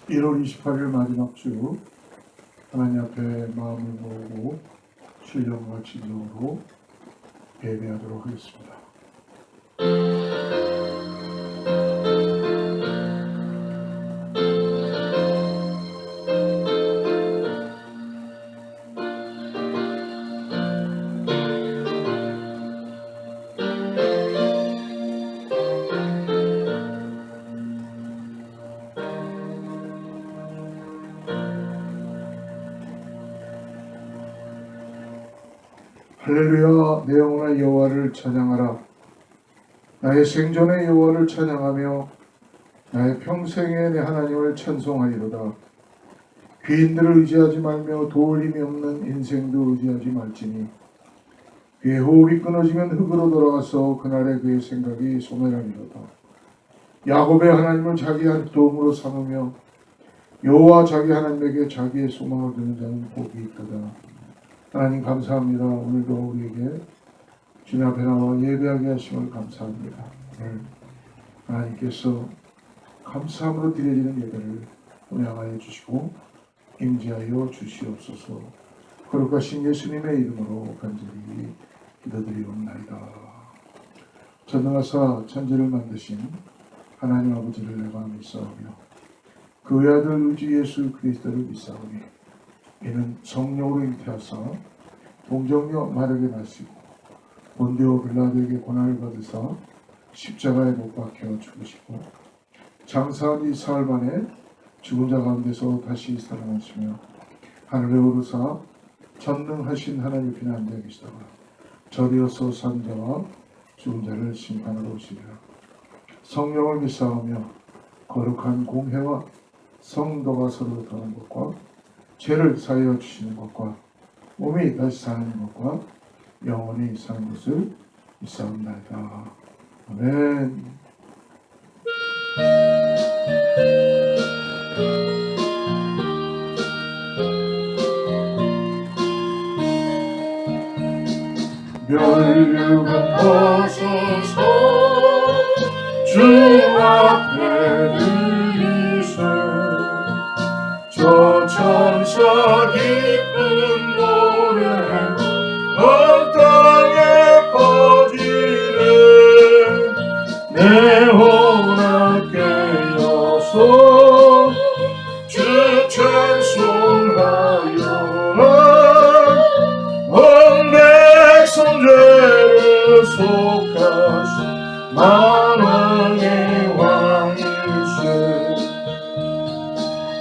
1월 28일 마지막 주 하나님 앞에 마음을 모으고 신령과 진정으로 예배하도록 하겠습니다. 할렐루야. 내 영혼아 여호와를 찬양하라. 나의 생전의 여호와를 찬양하며 나의 평생에 내 하나님을 찬송하리로다. 귀인들을 의지하지 말며 도울 힘이 없는 인생도 의지하지 말지니 그의 호흡이 끊어지면 흙으로 돌아가서 그날에 그의 생각이 소멸하리로다. 야곱의 하나님을 자기의 도움으로 삼으며 여호와 자기 하나님에게 자기의 소망을 두는 자는 복이 있도다. 하나님 감사합니다. 오늘도 우리에게 주님 앞에 나와 예배하게 하심을 감사합니다. 오늘 하나님께서 감사함으로 드려지는 예배를 운양하여 주시고 임재하여 주시옵소서. 거룩하신 예수님의 이름으로 간절히 기도드리옵나이다. 전능하사 천지를 만드신 하나님 아버지를 내가 믿사오며 그 외아들 주 예수 그리스도를 믿사오니 이는 성령으로 잉태하사 동정녀 마르게 나시고 본디오 빌라도에게 고난을 받으사 십자가에 못 박혀 죽으시고 장사한 지 사흘 만에 죽은 자 가운데서 다시 살아나시며 하늘에 오르사 전능하신 하나님 피난되어 계시다가 저리어서 산 자와 죽은 자를 심판하러 오시리라. 성령을 믿사오며 거룩한 공회와 성도가 서로 더하는 것과 죄를 사하여 주시는 것과 몸이 다시 사는 것과 영원히 사는 것을 믿사옵나이다. 아멘. 멸류관 벗어서 주 앞에 들이세 저 천사 기쁜 노래 온 땅에 퍼지네. 내 혼을 깨어서 주 찬송하여 온 백성 죄를 속하신 만왕의 왕이세.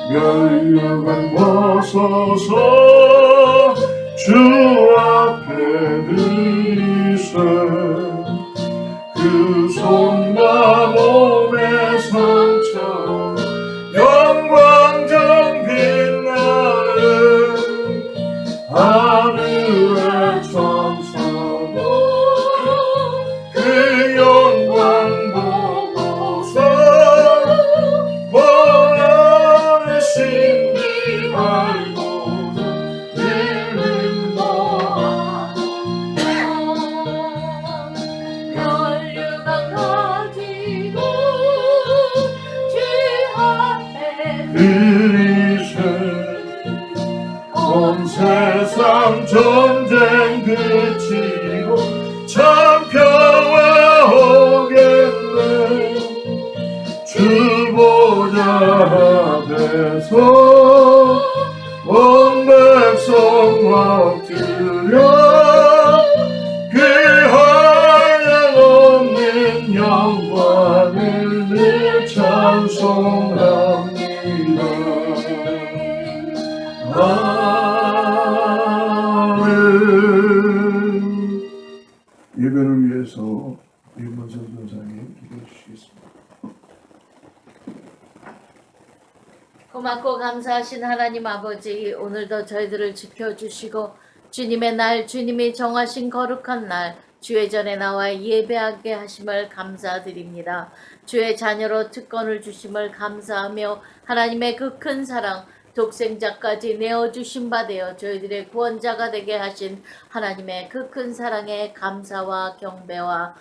멸류관 벗어서 주 앞에 들이세 그 손과 몸의 상처 영광전 빛나는 하늘의 천사도 그 영광 보고서 원하는 신비 말고는 들림도 멸류관 가지고 주 앞에 들이세 온 세상 전쟁 그치고 참 평화 오겠네. 주 보좌 앞에서 온 백성 엎드려 그 한량 없는 영광을 늘 찬송합니다. 아멘. 예배를 위해서 임문선 전사님 기도해 주시겠습니다. 고맙고 감사하신 하나님 아버지, 오늘도 저희들을 지켜주시고 주님의 날, 주님이 정하신 거룩한 날 주의 전에 나와 예배하게 하심을 감사드립니다. 주의 자녀로 특권을 주심을 감사하며 하나님의 그 큰 사랑, 독생자까지 내어주신 바 되어 저희들의 구원자가 되게 하신 하나님의 그 큰 사랑에 감사와 경배와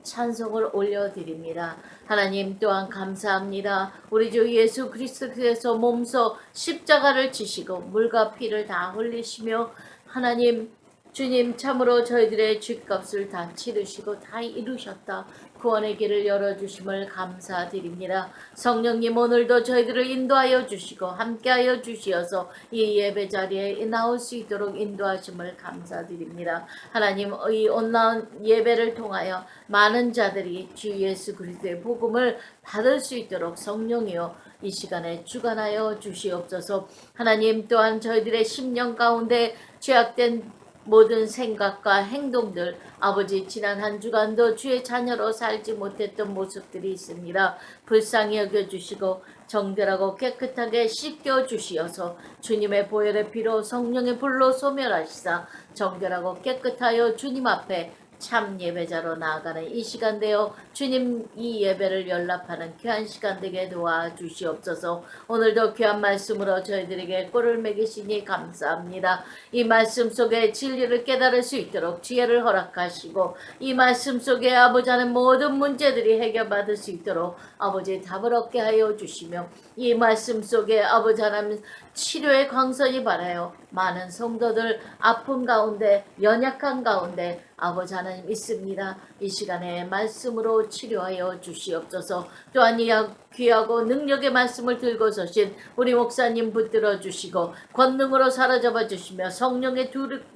찬송을 올려드립니다. 하나님 또한 감사합니다. 우리 주 예수 그리스도께서 몸소 십자가를 지시고 물과 피를 다 흘리시며 하나님 주님 참으로 저희들의 죗값을 다 치르시고 다 이루셨다. 구원의 길을 열어주심을 감사드립니다. 성령님 오늘도 저희들을 인도하여 주시고 함께하여 주시어서 이 예배 자리에 나올 수 있도록 인도하심을 감사드립니다. 하나님 이 온라인 예배를 통하여 많은 자들이 주 예수 그리스도의 복음을 받을 수 있도록 성령이여 이 시간에 주관하여 주시옵소서. 하나님 또한 저희들의 심령 가운데 죄악된 모든 생각과 행동들 아버지 지난 한 주간도 주의 자녀로 살지 못했던 모습들이 있습니다. 불쌍히 여겨주시고 정결하고 깨끗하게 씻겨주시어서 주님의 보혈의 피로 성령의 불로 소멸하시사 정결하고 깨끗하여 주님 앞에 참 예배자로 나아가는 이 시간 되어 주님 이 예배를 연락하는 귀한 시간 되게 도와주시옵소서. 오늘도 귀한 말씀으로 저희들에게 꼴을 먹이시니 감사합니다. 이 말씀 속에 진리를 깨달을 수 있도록 지혜를 허락하시고 이 말씀 속에 아버지 하는 모든 문제들이 해결받을 수 있도록 아버지 답을 얻게 하여 주시며 이 말씀 속에 아버지 하나님 치료의 광선이 바라요. 많은 성도들 아픔 가운데 연약한 가운데 아버지 하나님 있습니다. 이 시간에 말씀으로 치료하여 주시옵소서. 또한 이 귀하고 능력의 말씀을 들고 서신 우리 목사님 붙들어 주시고 권능으로 사로잡아 주시며 성령의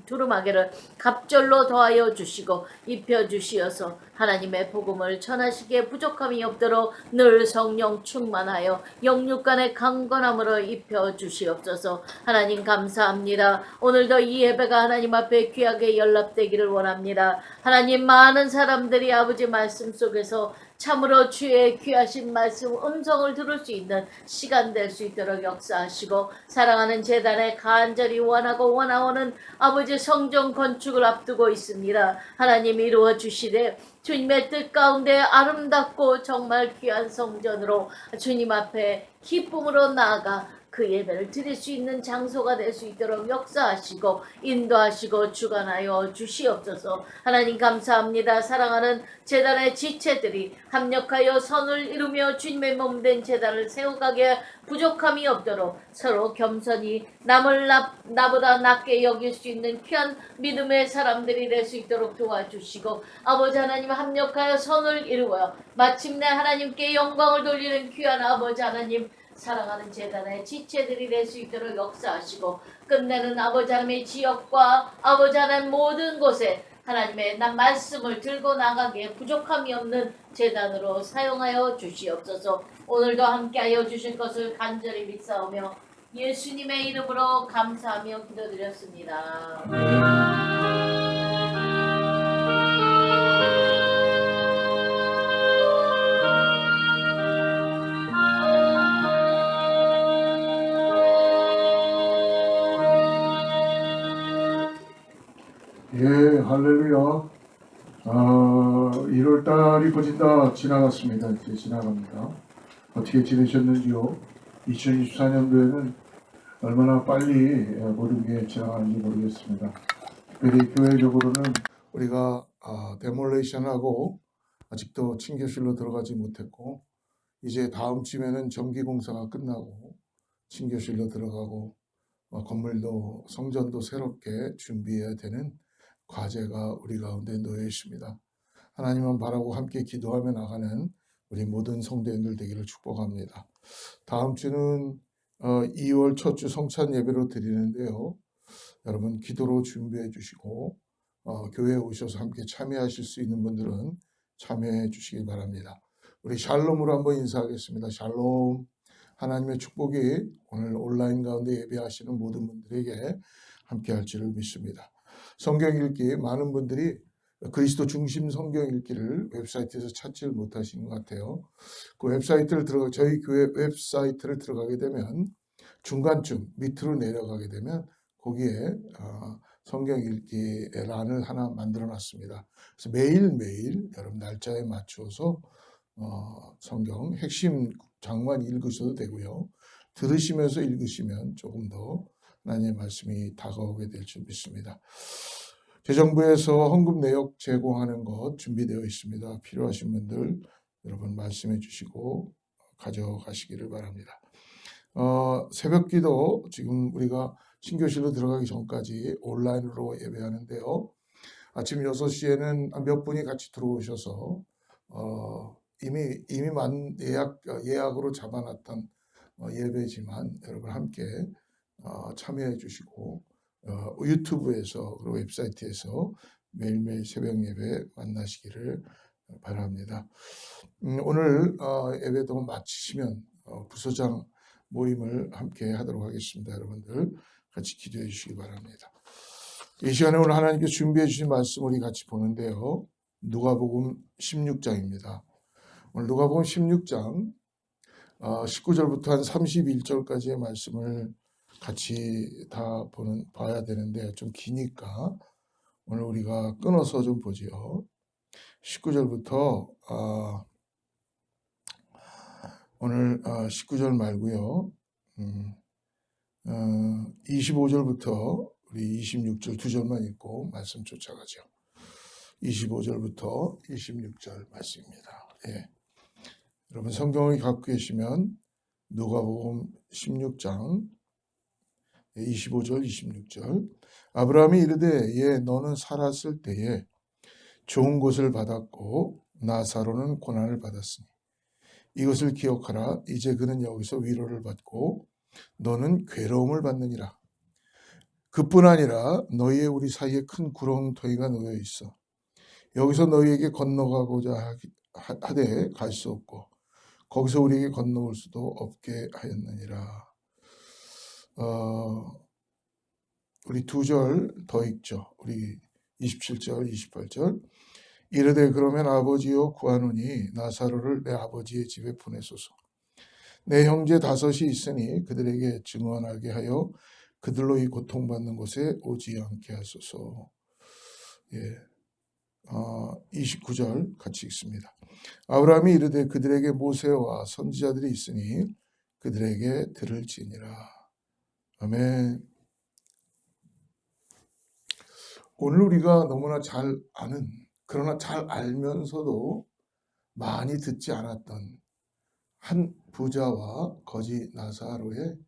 두루마기를 갑절로 더하여 주시고 입혀 주시어서 하나님의 복음을 전하시기에 부족함이 없도록 늘 성령 충만하여 영육간의 강건함으로 입혀 주시옵소서. 하나님 감사합니다. 오늘도 이 예배가 하나님 앞에 귀하게 연락되기를 원합니다. 하나님 많은 사람들이 아버지 말씀 속에서 참으로 주의 귀하신 말씀 음성을 들을 수 있는 시간 될 수 있도록 역사하시고 사랑하는 제단에 간절히 원하고 원하오는 아버지 성전 건축을 앞두고 있습니다. 하나님 이루어 주시되 주님의 뜻 가운데 아름답고 정말 귀한 성전으로 주님 앞에 기쁨으로 나아가 그 예배를 드릴 수 있는 장소가 될 수 있도록 역사하시고 인도하시고 주관하여 주시옵소서. 하나님 감사합니다. 사랑하는 제단의 지체들이 합력하여 선을 이루며 주님의 몸된 제단을 세워가게 부족함이 없도록 서로 겸손히 남을 나보다 낮게 여길 수 있는 귀한 믿음의 사람들이 될 수 있도록 도와주시고 아버지 하나님 합력하여 선을 이루어 마침내 하나님께 영광을 돌리는 귀한 아버지 하나님 사랑하는 제단의 지체들이 될 수 있도록 역사하시고 끝내는 아버지 하나님의 지역과 아버지 하나님 모든 곳에 하나님의 말씀을 들고 나가기에 부족함이 없는 제단으로 사용하여 주시옵소서. 오늘도 함께하여 주실 것을 간절히 믿사오며 예수님의 이름으로 감사하며 기도드렸습니다. 예, 할렐루야. 1월달이 거진 다 지나갔습니다. 이제 지나갑니다. 어떻게 지내셨는지요? 2024년도에는 얼마나 빨리 모든 게 지나가는지 모르겠습니다. 특별히 교회적으로는 우리가 데몰레이션하고 아직도 친교실로 들어가지 못했고 이제 다음 주면은 전기공사가 끝나고 친교실로 들어가고 건물도 성전도 새롭게 준비해야 되는 과제가 우리 가운데 놓여 있습니다. 하나님만 바라고 함께 기도하며 나가는 우리 모든 성도님들 되기를 축복합니다. 다음 주는 2월 첫 주 성찬 예배로 드리는데요. 여러분 기도로 준비해 주시고 교회에 오셔서 함께 참여하실 수 있는 분들은 참여해 주시기 바랍니다. 우리 샬롬으로 한번 인사하겠습니다. 샬롬. 하나님의 축복이 오늘 온라인 가운데 예배하시는 모든 분들에게 함께 할 줄을 믿습니다. 성경 읽기 많은 분들이 그리스도 중심 성경 읽기를 웹사이트에서 찾지를 못하신 것 같아요. 그 웹사이트를 저희 교회 웹사이트를 들어가게 되면 중간쯤 밑으로 내려가게 되면 거기에 성경 읽기 란을 하나 만들어 놨습니다. 그래서 매일매일 여러분 날짜에 맞추어서 성경 핵심 장만 읽으셔도 되고요. 들으시면서 읽으시면 조금 더 하나님의 말씀이 다가오게 될 줄 믿습니다. 재정부에서 헌금 내역 제공하는 것 준비되어 있습니다. 필요하신 분들 여러분 말씀해 주시고 가져가시기를 바랍니다. 새벽기도 지금 우리가 신교실로 들어가기 전까지 온라인으로 예배하는데요. 아침 6시에는 몇 분이 같이 들어오셔서 이미 예약으로 잡아놨던 예배지만 여러분 함께 참여해 주시고 유튜브에서 그리고 웹사이트에서 매일매일 새벽 예배 만나시기를 바랍니다. 오늘 예배도 마치시면 부서장 모임을 함께 하도록 하겠습니다. 여러분들 같이 기도해 주시기 바랍니다. 이 시간에 오늘 하나님께서 준비해 주신 말씀 우리 같이 보는데요. 누가복음 16장입니다. 오늘 누가복음 16장 19절부터 한 31절까지의 말씀을 같이 다 봐야 되는데 좀 기니까 오늘 우리가 끊어서 좀 보지요. 19절부터 오늘 19절 말고요. 25절부터 우리 26절 두 절만 읽고 말씀 쫓아가죠. 25절부터 26절 말씀입니다. 예. 여러분 성경을 갖고 계시면 누가복음 16장 25절 26절 아브라함이 이르되 예 너는 살았을 때에 좋은 것을 받았고 나사로는 고난을 받았으니 이것을 기억하라. 이제 그는 여기서 위로를 받고 너는 괴로움을 받느니라. 그뿐 아니라 너희의 우리 사이에 큰 구렁텅이가 놓여 있어. 여기서 너희에게 건너가고자 하되 갈 수 없고 거기서 우리에게 건너올 수도 없게 하였느니라. 우리 두 절 더 읽죠. 우리 27절 28절 이르되 그러면 아버지여 구하노니 나사로를 내 아버지의 집에 보내소서. 내 형제 5이 있으니 그들에게 증언하게 하여 그들로 이 고통받는 곳에 오지 않게 하소서. 예. 29절 같이 읽습니다. 아브라함이 이르되 그들에게 모세와 선지자들이 있으니 그들에게 들을지니라. 아멘. 오늘 우리가 너무나 잘 아는 그러나 잘 알면서도 많이 듣지 않았던 한 부자와 거지 나사로의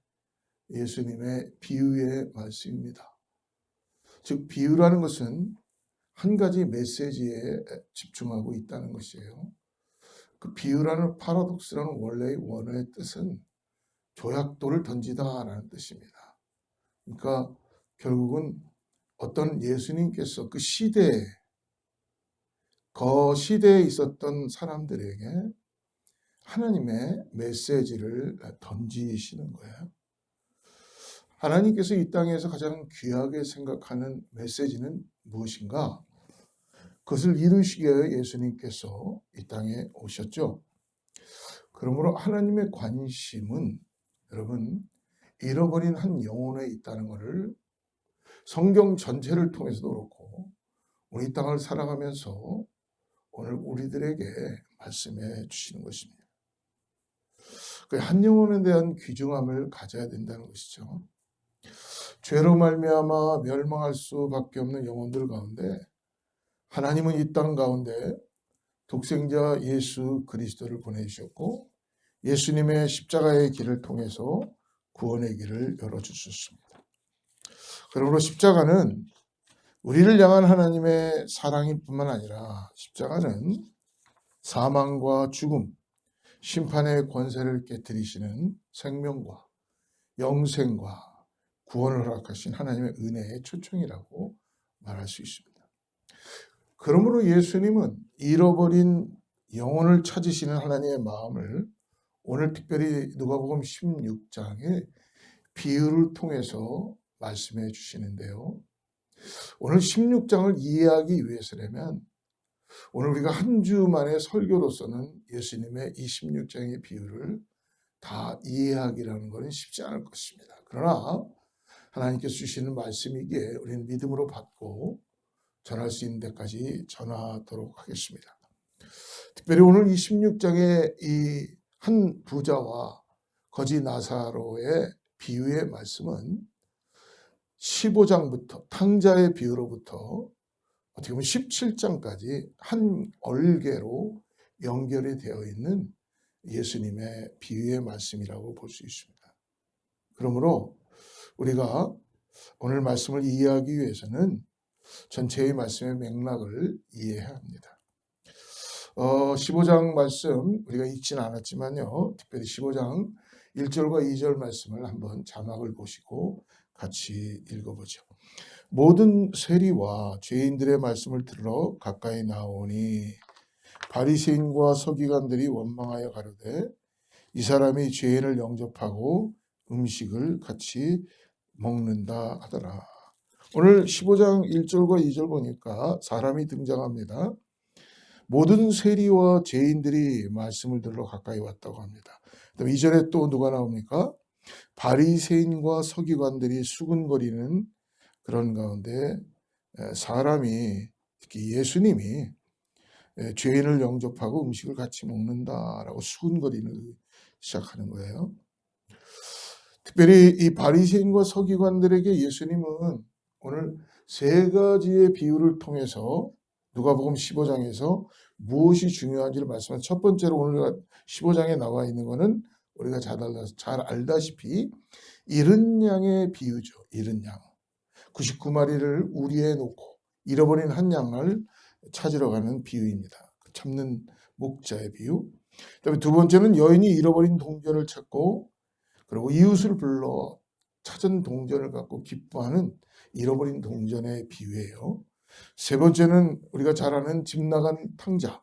예수님의 비유의 말씀입니다. 즉 비유라는 것은 한 가지 메시지에 집중하고 있다는 것이에요. 그 비유라는 파라독스라는 원래의 원어의 뜻은 조약돌을 던지다라는 뜻입니다. 그러니까 결국은 어떤 예수님께서 그 시대에 있었던 사람들에게 하나님의 메시지를 던지시는 거예요. 하나님께서 이 땅에서 가장 귀하게 생각하는 메시지는 무엇인가? 그것을 이루시기 위해 예수님께서 이 땅에 오셨죠. 그러므로 하나님의 관심은 여러분 잃어버린 한 영혼에 있다는 것을 성경 전체를 통해서도 그렇고 우리 땅을 살아가면서 오늘 우리들에게 말씀해 주시는 것입니다. 한 영혼에 대한 귀중함을 가져야 된다는 것이죠. 죄로 말미암아 멸망할 수밖에 없는 영혼들 가운데 하나님은 이 땅 가운데 독생자 예수 그리스도를 보내주셨고 예수님의 십자가의 길을 통해서 구원의 길을 열어주셨습니다. 그러므로 십자가는 우리를 향한 하나님의 사랑일 뿐만 아니라 십자가는 사망과 죽음, 심판의 권세를 깨뜨리시는 생명과 영생과 구원을 허락하신 하나님의 은혜의 초청이라고 말할 수 있습니다. 그러므로 예수님은 잃어버린 영혼을 찾으시는 하나님의 마음을 오늘 특별히 누가복음 16장의 비유를 통해서 말씀해 주시는데요. 오늘 16장을 이해하기 위해서라면 오늘 우리가 한 주만의 설교로서는 예수님의 이 16장의 비유를 다 이해하기라는 것은 쉽지 않을 것입니다. 그러나 하나님께서 주시는 말씀이기에 우리는 믿음으로 받고 전할 수 있는 데까지 전하도록 하겠습니다. 특별히 오늘 이 16장의 이 한 부자와 거지 나사로의 비유의 말씀은 15장부터 탕자의 비유로부터 어떻게 보면 17장까지 한 얼개로 연결이 되어 있는 예수님의 비유의 말씀이라고 볼 수 있습니다. 그러므로 우리가 오늘 말씀을 이해하기 위해서는 전체의 말씀의 맥락을 이해해야 합니다. 15장 말씀 우리가 읽지는 않았지만요. 특별히 15장 1절과 2절 말씀을 한번 자막을 보시고 같이 읽어보죠. 모든 세리와 죄인들의 말씀을 들으러 가까이 나오니 바리새인과 서기관들이 원망하여 가로되 이 사람이 죄인을 영접하고 음식을 같이 먹는다 하더라. 오늘 15장 1절과 2절 보니까 사람이 등장합니다. 모든 세리와 죄인들이 말씀을 들으러 가까이 왔다고 합니다. 그다음 2절에 또 누가 나옵니까? 바리새인과 서기관들이 수군거리는 그런 가운데 사람이 특히 예수님이 죄인을 영접하고 음식을 같이 먹는다라고 수군거리는 시작하는 거예요. 특별히 이 바리새인과 서기관들에게 예수님은 오늘 세 가지의 비유를 통해서 누가복음 15장에서 무엇이 중요한지를 말씀한 첫 번째로 오늘 15장에 나와 있는 것은 우리가 잘 알다시피 잃은 양의 비유죠. 잃은 양. 99마리를 우리에 놓고 잃어버린 한 양을 찾으러 가는 비유입니다. 참는 목자의 비유. 그다음에 두 번째는 여인이 잃어버린 동전을 찾고 그리고 이웃을 불러 찾은 동전을 갖고 기뻐하는 잃어버린 동전의 비유예요. 세 번째는 우리가 잘 아는 집 나간 탕자.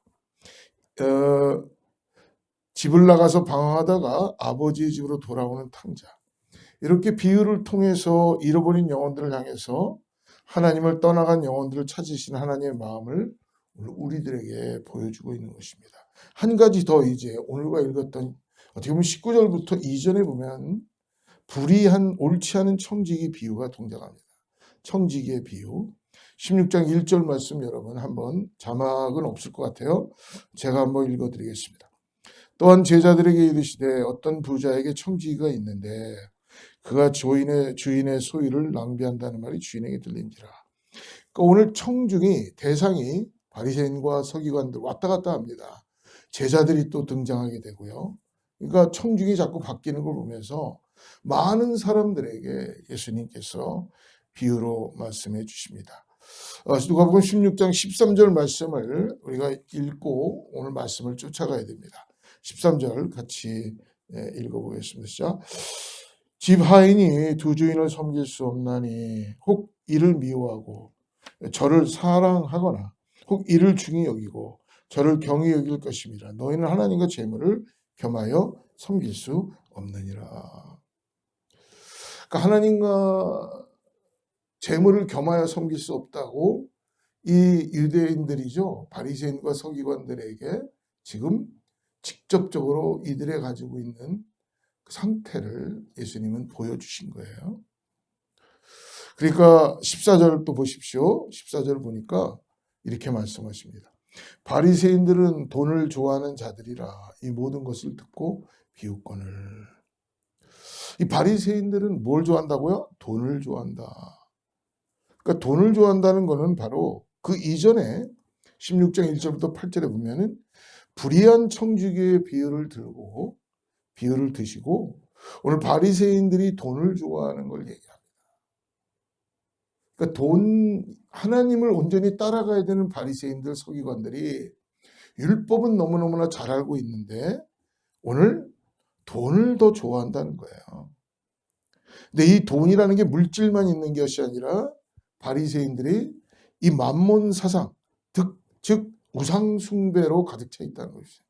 집을 나가서 방황하다가 아버지의 집으로 돌아오는 탕자. 이렇게 비유를 통해서 잃어버린 영혼들을 향해서 하나님을 떠나간 영혼들을 찾으시는 하나님의 마음을 우리들에게 보여주고 있는 것입니다. 한 가지 더 이제 오늘과 읽었던 어떻게 보면 19절부터 이전에 보면 불의한 옳지 않은 청지기 비유가 등장합니다. 청지기의 비유. 16장 1절 말씀 여러분 한번 자막은 없을 것 같아요. 제가 한번 읽어드리겠습니다. 또한 제자들에게 이르시되 어떤 부자에게 청지기가 있는데 그가 주인의 소유를 낭비한다는 말이 주인에게 들린지라. 그러니까 오늘 청중이 대상이 바리새인과 서기관들 왔다 갔다 합니다. 제자들이 또 등장하게 되고요. 그러니까 청중이 자꾸 바뀌는 걸 보면서 많은 사람들에게 예수님께서 비유로 말씀해 주십니다. 누가복음 16장 13절 말씀을 우리가 읽고 오늘 말씀을 쫓아가야 됩니다. 13절 같이 읽어보겠습니다. 시작. 집 하인이 두 주인을 섬길 수 없나니 혹 이를 미워하고 저를 사랑하거나 혹 이를 중히 여기고 저를 경히 여길 것입니다. 너희는 하나님과 재물을 겸하여 섬길 수 없느니라. 그러니까 하나님과 재물을 겸하여 섬길 수 없다고 이 유대인들이죠. 바리새인과 서기관들에게 지금 직접적으로 이들의 가지고 있는 그 상태를 예수님은 보여주신 거예요. 그러니까 14절 또 보십시오. 14절 보니까 이렇게 말씀하십니다. 바리새인들은 돈을 좋아하는 자들이라 이 모든 것을 듣고 비웃거늘. 이 바리새인들은 뭘 좋아한다고요? 돈을 좋아한다. 그러니까 돈을 좋아한다는 것은 바로 그 이전에 16장 1절부터 8절에 보면은 불의한 청지기의 비유를 드시고 오늘 바리새인들이 돈을 좋아하는 걸 얘기합니다. 그러니까 하나님을 온전히 따라가야 되는 바리새인들 서기관들이 율법은 너무너무나 잘 알고 있는데 오늘 돈을 더 좋아한다는 거예요. 근데 이 돈이라는 게 물질만 있는 것이 아니라 바리새인들이 이 만몬 사상, 즉 우상 숭배로 가득 차 있다는 것이죠.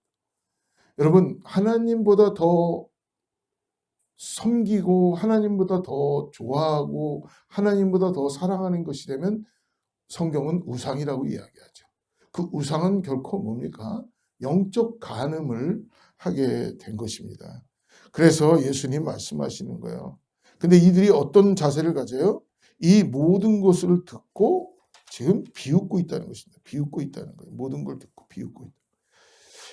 여러분 하나님보다 더 섬기고 하나님보다 더 좋아하고 하나님보다 더 사랑하는 것이 되면 성경은 우상이라고 이야기하죠. 그 우상은 결코 뭡니까? 영적 간음을 하게 된 것입니다. 그래서 예수님 말씀하시는 거예요. 근데 이들이 어떤 자세를 가져요? 이 모든 것을 듣고 지금 비웃고 있다는 것입니다. 비웃고 있다는 거예요. 모든 걸 듣고 비웃고 있다.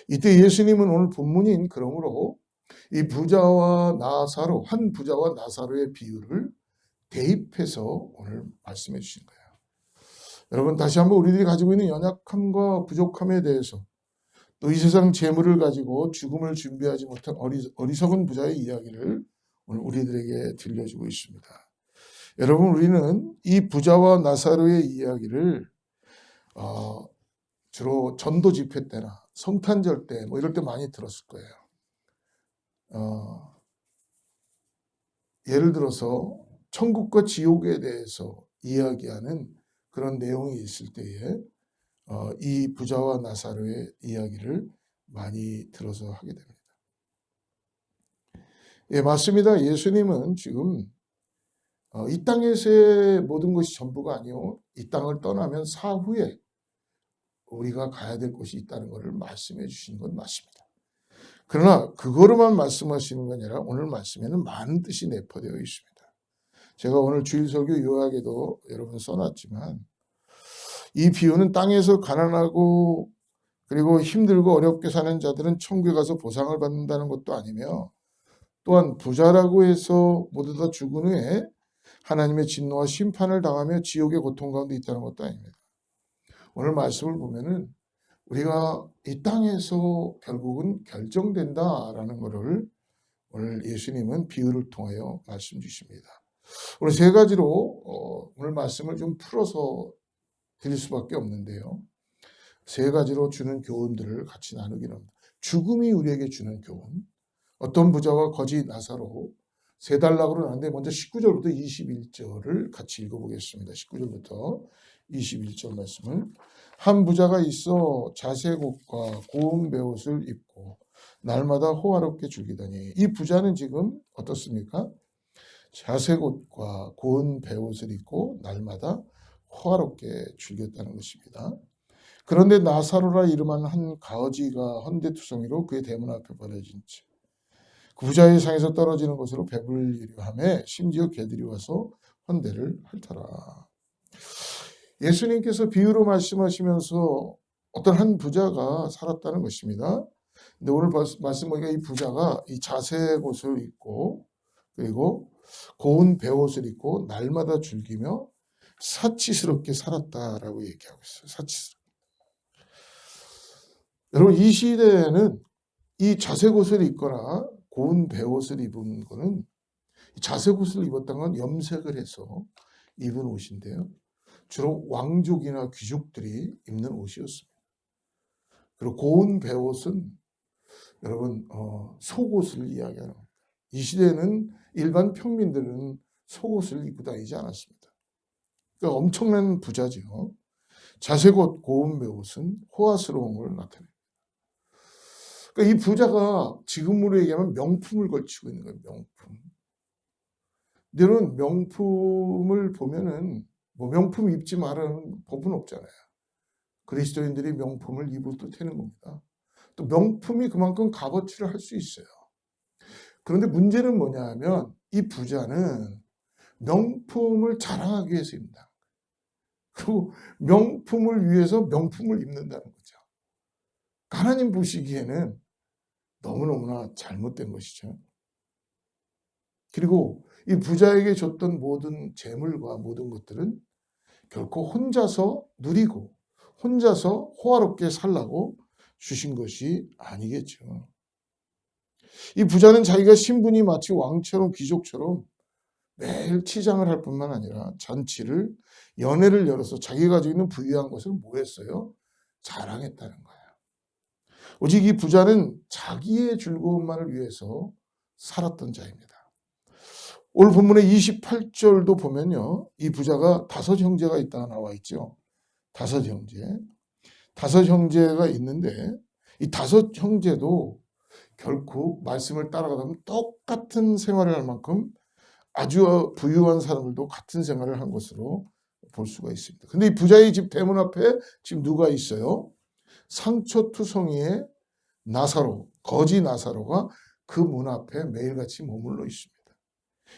이때 예수님은 오늘 본문인 그러므로 이 부자와 나사로, 한 부자와 나사로의 비유를 대입해서 오늘 말씀해 주신 거예요. 여러분 다시 한번 우리들이 가지고 있는 연약함과 부족함에 대해서 또 이 세상 재물을 가지고 죽음을 준비하지 못한 어리석은 부자의 이야기를 오늘 우리들에게 들려주고 있습니다. 여러분 우리는 이 부자와 나사로의 이야기를 주로 전도 집회 때나 성탄절 때 뭐 이럴 때 많이 들었을 거예요. 예를 들어서 천국과 지옥에 대해서 이야기하는 그런 내용이 있을 때에 이 부자와 나사로의 이야기를 많이 들어서 하게 됩니다. 예, 맞습니다. 예수님은 지금 이 땅에서의 모든 것이 전부가 아니요. 이 땅을 떠나면 사후에 우리가 가야 될 곳이 있다는 것을 말씀해 주시는 건 맞습니다. 그러나 그거로만 말씀하시는 게 아니라 오늘 말씀에는 많은 뜻이 내포되어 있습니다. 제가 오늘 주일 설교 요약에도 여러분 써놨지만 이 비유는 땅에서 가난하고 그리고 힘들고 어렵게 사는 자들은 천국에 가서 보상을 받는다는 것도 아니며 또한 부자라고 해서 모두 다 죽은 후에 하나님의 진노와 심판을 당하며 지옥의 고통 가운데 있다는 것도 아닙니다. 오늘 말씀을 보면은 우리가 이 땅에서 결국은 결정된다라는 것을 오늘 예수님은 비유를 통하여 말씀 주십니다. 오늘 세 가지로 오늘 말씀을 좀 풀어서 드릴 수밖에 없는데요. 세 가지로 주는 교훈들을 같이 나누기로 합니다. 죽음이 우리에게 주는 교훈, 어떤 부자와 거지 나사로 세 단락으로 나누는데 먼저 19절부터 21절을 같이 읽어보겠습니다. 19절부터 21절 말씀을 한 부자가 있어 자색 옷과 고운 베옷을 입고 날마다 호화롭게 즐기더니 이 부자는 지금 어떻습니까? 자색 옷과 고운 베옷을 입고 날마다 호화롭게 즐겼다는 것입니다. 그런데 나사로라 이름하는 한 가어지가 헌데투성이로 그의 대문 앞에 버려진 채 그 부자의 상에서 떨어지는 것으로 배불리려 하며 심지어 개들이 와서 헌데를 핥아라. 예수님께서 비유로 말씀하시면서 어떤 한 부자가 살았다는 것입니다. 근데 오늘 말씀 보니까 이 부자가 이 자색 옷을 입고 그리고 고운 베옷을 입고 날마다 즐기며 사치스럽게 살았다라고 얘기하고 있어요. 사치스럽게. 여러분 이 시대에는 이 자색 옷을 입거나 고운 베옷을 입은 거는 자색 옷을 입었던 건 염색을 해서 입은 옷인데요. 주로 왕족이나 귀족들이 입는 옷이었습니다. 그리고 고운 베옷은 여러분 속옷을 이야기하는 겁니다. 이 시대에는 일반 평민들은 속옷을 입고 다니지 않았습니다. 그러니까 엄청난 부자죠. 자색옷, 고운 베옷은 호화스러운 걸 나타냅니다. 그러니까 이 부자가 지금으로 얘기하면 명품을 걸치고 있는 거예요. 명품. 여러분 명품을 보면은 뭐 명품 입지 말라는 법은 없잖아요. 그리스도인들이 명품을 입어도 되는 겁니다. 또 명품이 그만큼 값어치를 할 수 있어요. 그런데 문제는 뭐냐 하면 이 부자는 명품을 자랑하기 위해서 입는다. 그리고 명품을 위해서 명품을 입는다는 거죠. 하나님 보시기에는 너무너무나 잘못된 것이죠. 그리고 이 부자에게 줬던 모든 재물과 모든 것들은 결코 혼자서 누리고 혼자서 호화롭게 살라고 주신 것이 아니겠죠. 이 부자는 자기가 신분이 마치 왕처럼 귀족처럼 매일 치장을 할 뿐만 아니라 잔치를 연회를 열어서 자기가 가지고 있는 부유한 것을 뭐 했어요? 자랑했다는 거예요. 오직 이 부자는 자기의 즐거움만을 위해서 살았던 자입니다. 오늘 본문의 28절도 보면요. 이 부자가 5 형제가 있다가 나와 있죠. 5 형제. 5 형제가 있는데 이 5 형제도 결코 말씀을 따라가다 보면 똑같은 생활을 할 만큼 아주 부유한 사람들도 같은 생활을 한 것으로 볼 수가 있습니다. 근데 이 부자의 집 대문 앞에 지금 누가 있어요? 상처투성이의 나사로, 거지 나사로가 그 문 앞에 매일같이 머물러 있습니다.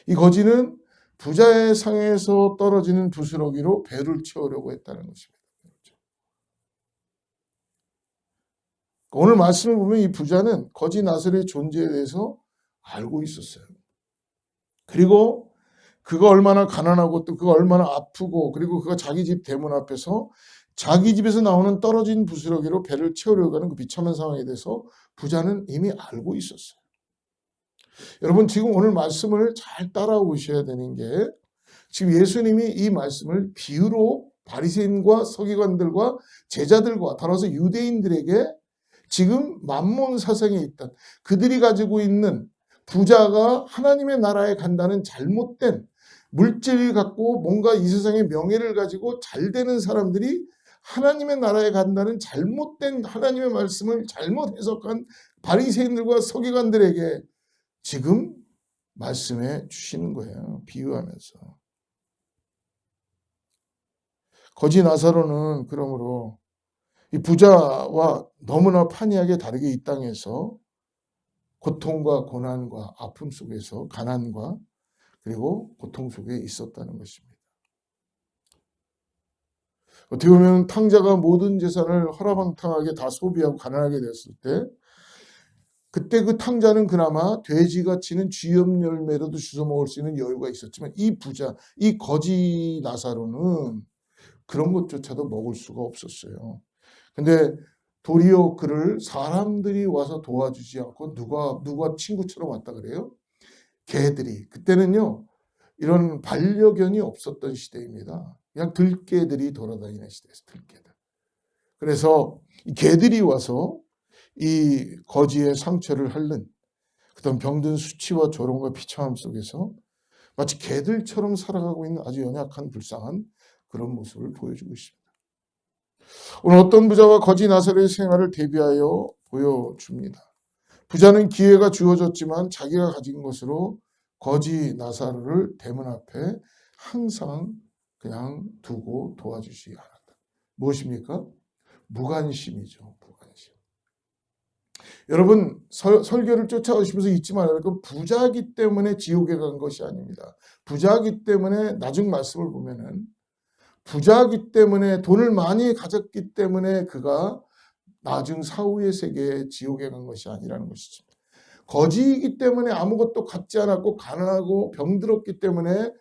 이 거지는 부자의 상에서 떨어지는 부스러기로 배를 채우려고 했다는 것입니다. 오늘 말씀을 보면 이 부자는 거지 나사로의 존재에 대해서 알고 있었어요. 그리고 그가 얼마나 가난하고 또 그가 얼마나 아프고 그리고 그가 자기 집 대문 앞에서 자기 집에서 나오는 떨어진 부스러기로 배를 채우려고 하는 그 비참한 상황에 대해서 부자는 이미 알고 있었어요. 여러분 지금 오늘 말씀을 잘 따라오셔야 되는 게 지금 예수님이 이 말씀을 비유로 바리새인과 서기관들과 제자들과 따라서 유대인들에게 지금 만몬 사상에 있던 그들이 가지고 있는 부자가 하나님의 나라에 간다는 잘못된 물질을 갖고 뭔가 이 세상의 명예를 가지고 잘 되는 사람들이 하나님의 나라에 간다는 잘못된 하나님의 말씀을 잘못 해석한 바리새인들과 서기관들에게 지금 말씀해 주시는 거예요. 비유하면서. 거지 나사로는 그러므로 이 부자와 너무나 판이하게 다르게 이 땅에서 고통과 고난과 아픔 속에서 가난과 그리고 고통 속에 있었다는 것입니다. 어떻게 보면 탕자가 모든 재산을 허라방탕하게 다 소비하고 가난하게 됐을 때 그때 그 탕자는 그나마 돼지가 치는 쥐염 열매로도 주워 먹을 수 있는 여유가 있었지만 이 부자, 이 거지 나사로는 그런 것조차도 먹을 수가 없었어요. 근데 도리어 그를 사람들이 와서 도와주지 않고 누가 친구처럼 왔다 그래요? 개들이. 그때는요 이런 반려견이 없었던 시대입니다. 그냥 들개들이 돌아다니는 시대에서 들개들. 그래서 이 개들이 와서 이 거지의 상처를 핥는 그다음 병든 수치와 조롱과 비참함 속에서 마치 개들처럼 살아가고 있는 아주 연약한 불쌍한 그런 모습을 보여주고 있습니다. 오늘 어떤 부자와 거지 나사로의 생활을 대비하여 보여줍니다. 부자는 기회가 주어졌지만 자기가 가진 것으로 거지 나사로를 대문 앞에 항상 그냥 두고 도와주지 않았다. 무엇입니까? 무관심이죠. 무관심. 여러분 설교를 쫓아오시면서 잊지 말아요. 그 부자이기 때문에 지옥에 간 것이 아닙니다. 부자이기 때문에 나중 말씀을 보면은 부자이기 때문에 돈을 많이 가졌기 때문에 그가 나중 사후의 세계에 지옥에 간 것이 아니라는 것이죠. 거지이기 때문에 아무것도 갖지 않았고 가난하고 병들었기 때문에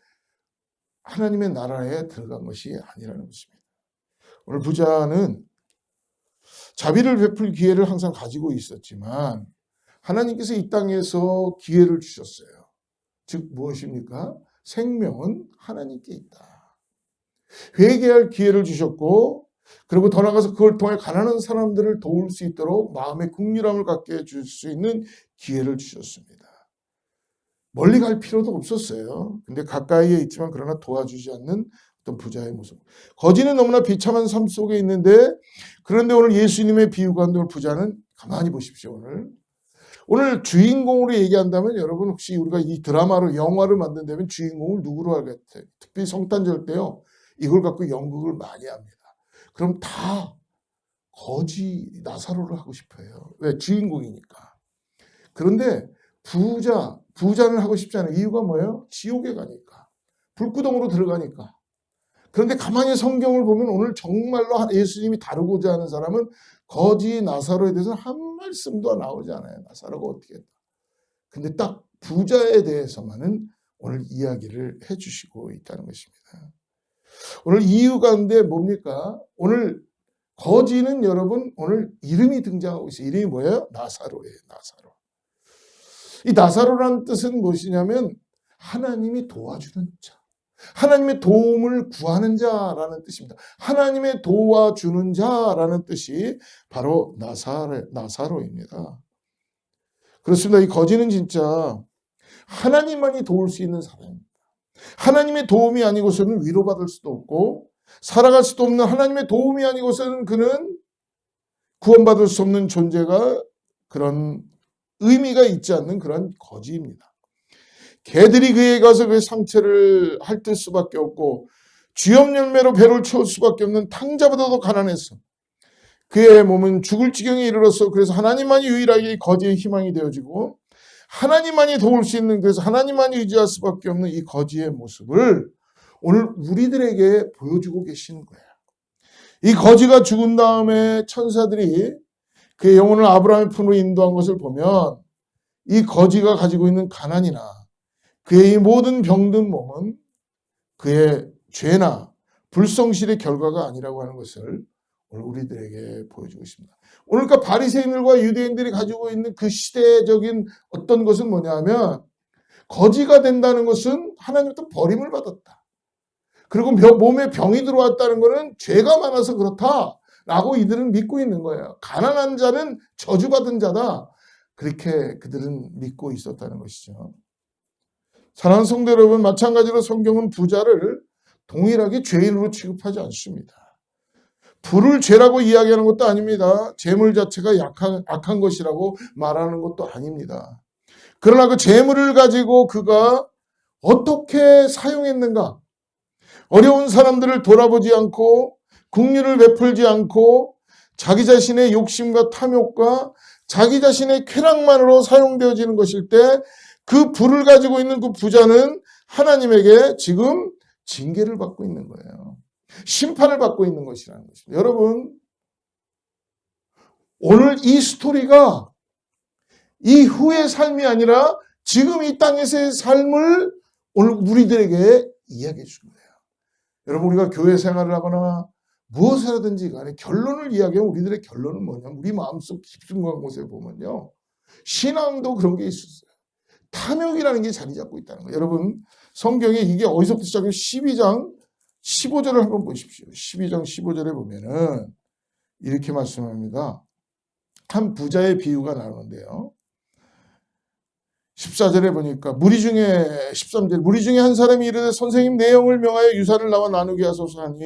하나님의 나라에 들어간 것이 아니라는 것입니다. 오늘 부자는 자비를 베풀 기회를 항상 가지고 있었지만 하나님께서 이 땅에서 기회를 주셨어요. 즉 무엇입니까? 생명은 하나님께 있다. 회개할 기회를 주셨고 그리고 더 나아가서 그걸 통해 가난한 사람들을 도울 수 있도록 마음의 긍휼함을 갖게 해줄 수 있는 기회를 주셨습니다. 멀리 갈 필요도 없었어요. 근데 가까이에 있지만 그러나 도와주지 않는 어떤 부자의 모습. 거지는 너무나 비참한 삶 속에 있는데 그런데 오늘 예수님의 비유 가운데 오늘 부자는 가만히 보십시오. 오늘 주인공으로 얘기한다면 여러분 혹시 우리가 이 드라마로 영화를 만든다면 주인공을 누구로 하겠어요? 특히 성탄절 때요. 이걸 갖고 연극을 많이 합니다. 그럼 다 거지 나사로를 하고 싶어요. 왜? 주인공이니까. 그런데 부자는 하고 싶지 않아요. 이유가 뭐예요? 지옥에 가니까. 불구덩으로 들어가니까. 그런데 가만히 성경을 보면 오늘 정말로 예수님이 다루고자 하는 사람은 거지 나사로에 대해서는 한 말씀도 나오지 않아요. 나사로가 어떻게 했다. 근데 딱 부자에 대해서만은 오늘 이야기를 해주시고 있다는 것입니다. 오늘 이유 가운데 뭡니까? 오늘 거지는 여러분 오늘 이름이 등장하고 있어요. 이름이 뭐예요? 나사로예요. 나사로. 이 나사로라는 뜻은 무엇이냐면 하나님이 도와주는 자. 하나님의 도움을 구하는 자라는 뜻입니다. 하나님의 도와주는 자라는 뜻이 바로 나사로입니다. 그렇습니다. 이 거지는 진짜 하나님만이 도울 수 있는 사람입니다. 하나님의 도움이 아니고서는 위로받을 수도 없고 살아갈 수도 없는 하나님의 도움이 아니고서는 그는 구원받을 수 없는 존재가 그런 의미가 있지 않는 그런 거지입니다. 개들이 그에게 가서 그의 상처를 핥을 수밖에 없고 쥐염 열매로 배를 채울 수밖에 없는 탕자보다도 가난했어. 그의 몸은 죽을 지경에 이르렀어. 그래서 하나님만이 유일하게 거지의 희망이 되어지고 하나님만이 도울 수 있는 그래서 하나님만이 의지할 수밖에 없는 이 거지의 모습을 오늘 우리들에게 보여주고 계시는 거예요. 이 거지가 죽은 다음에 천사들이 그의 영혼을 아브라함의 품으로 인도한 것을 보면 이 거지가 가지고 있는 가난이나 그의 이 모든 병든 몸은 그의 죄나 불성실의 결과가 아니라고 하는 것을 오늘 우리들에게 보여주고 있습니다. 오늘 그러니까 바리새인들과 유대인들이 가지고 있는 그 시대적인 어떤 것은 뭐냐 하면 거지가 된다는 것은 하나님부터 버림을 받았다. 그리고 몸에 병이 들어왔다는 것은 죄가 많아서 그렇다라고 이들은 믿고 있는 거예요. 가난한 자는 저주받은 자다. 그렇게 그들은 믿고 있었다는 것이죠. 사랑하는 성도 여러분, 마찬가지로 성경은 부자를 동일하게 죄인으로 취급하지 않습니다. 부를 죄라고 이야기하는 것도 아닙니다. 재물 자체가 악한 것이라고 말하는 것도 아닙니다. 그러나 그 재물을 가지고 그가 어떻게 사용했는가? 어려운 사람들을 돌아보지 않고 긍휼을 베풀지 않고 자기 자신의 욕심과 탐욕과 자기 자신의 쾌락만으로 사용되어지는 것일 때 그 부를 가지고 있는 그 부자는 하나님에게 지금 징계를 받고 있는 거예요. 심판을 받고 있는 것이라는 것입니다. 여러분, 오늘 이 스토리가 이후의 삶이 아니라 지금 이 땅에서의 삶을 오늘 우리들에게 이야기해 준 거예요. 여러분, 우리가 교회 생활을 하거나 무엇을 하든지 간에 결론을 이야기하면 우리들의 결론은 뭐냐면 우리 마음속 깊은 곳에 보면요. 신앙도 그런 게 있었어요. 탐욕이라는 게 자리 잡고 있다는 거예요. 여러분, 성경에 이게 어디서부터 시작해요? 12장 15절을 한번 보십시오. 12장 15절에 보면은 이렇게 말씀합니다. 한 부자의 비유가 나오는데요. 14절에 보니까 13절 무리 중에 한 사람이 이르되 선생님 내 영을 명하여 유산을 나와 나누게 하소서 하니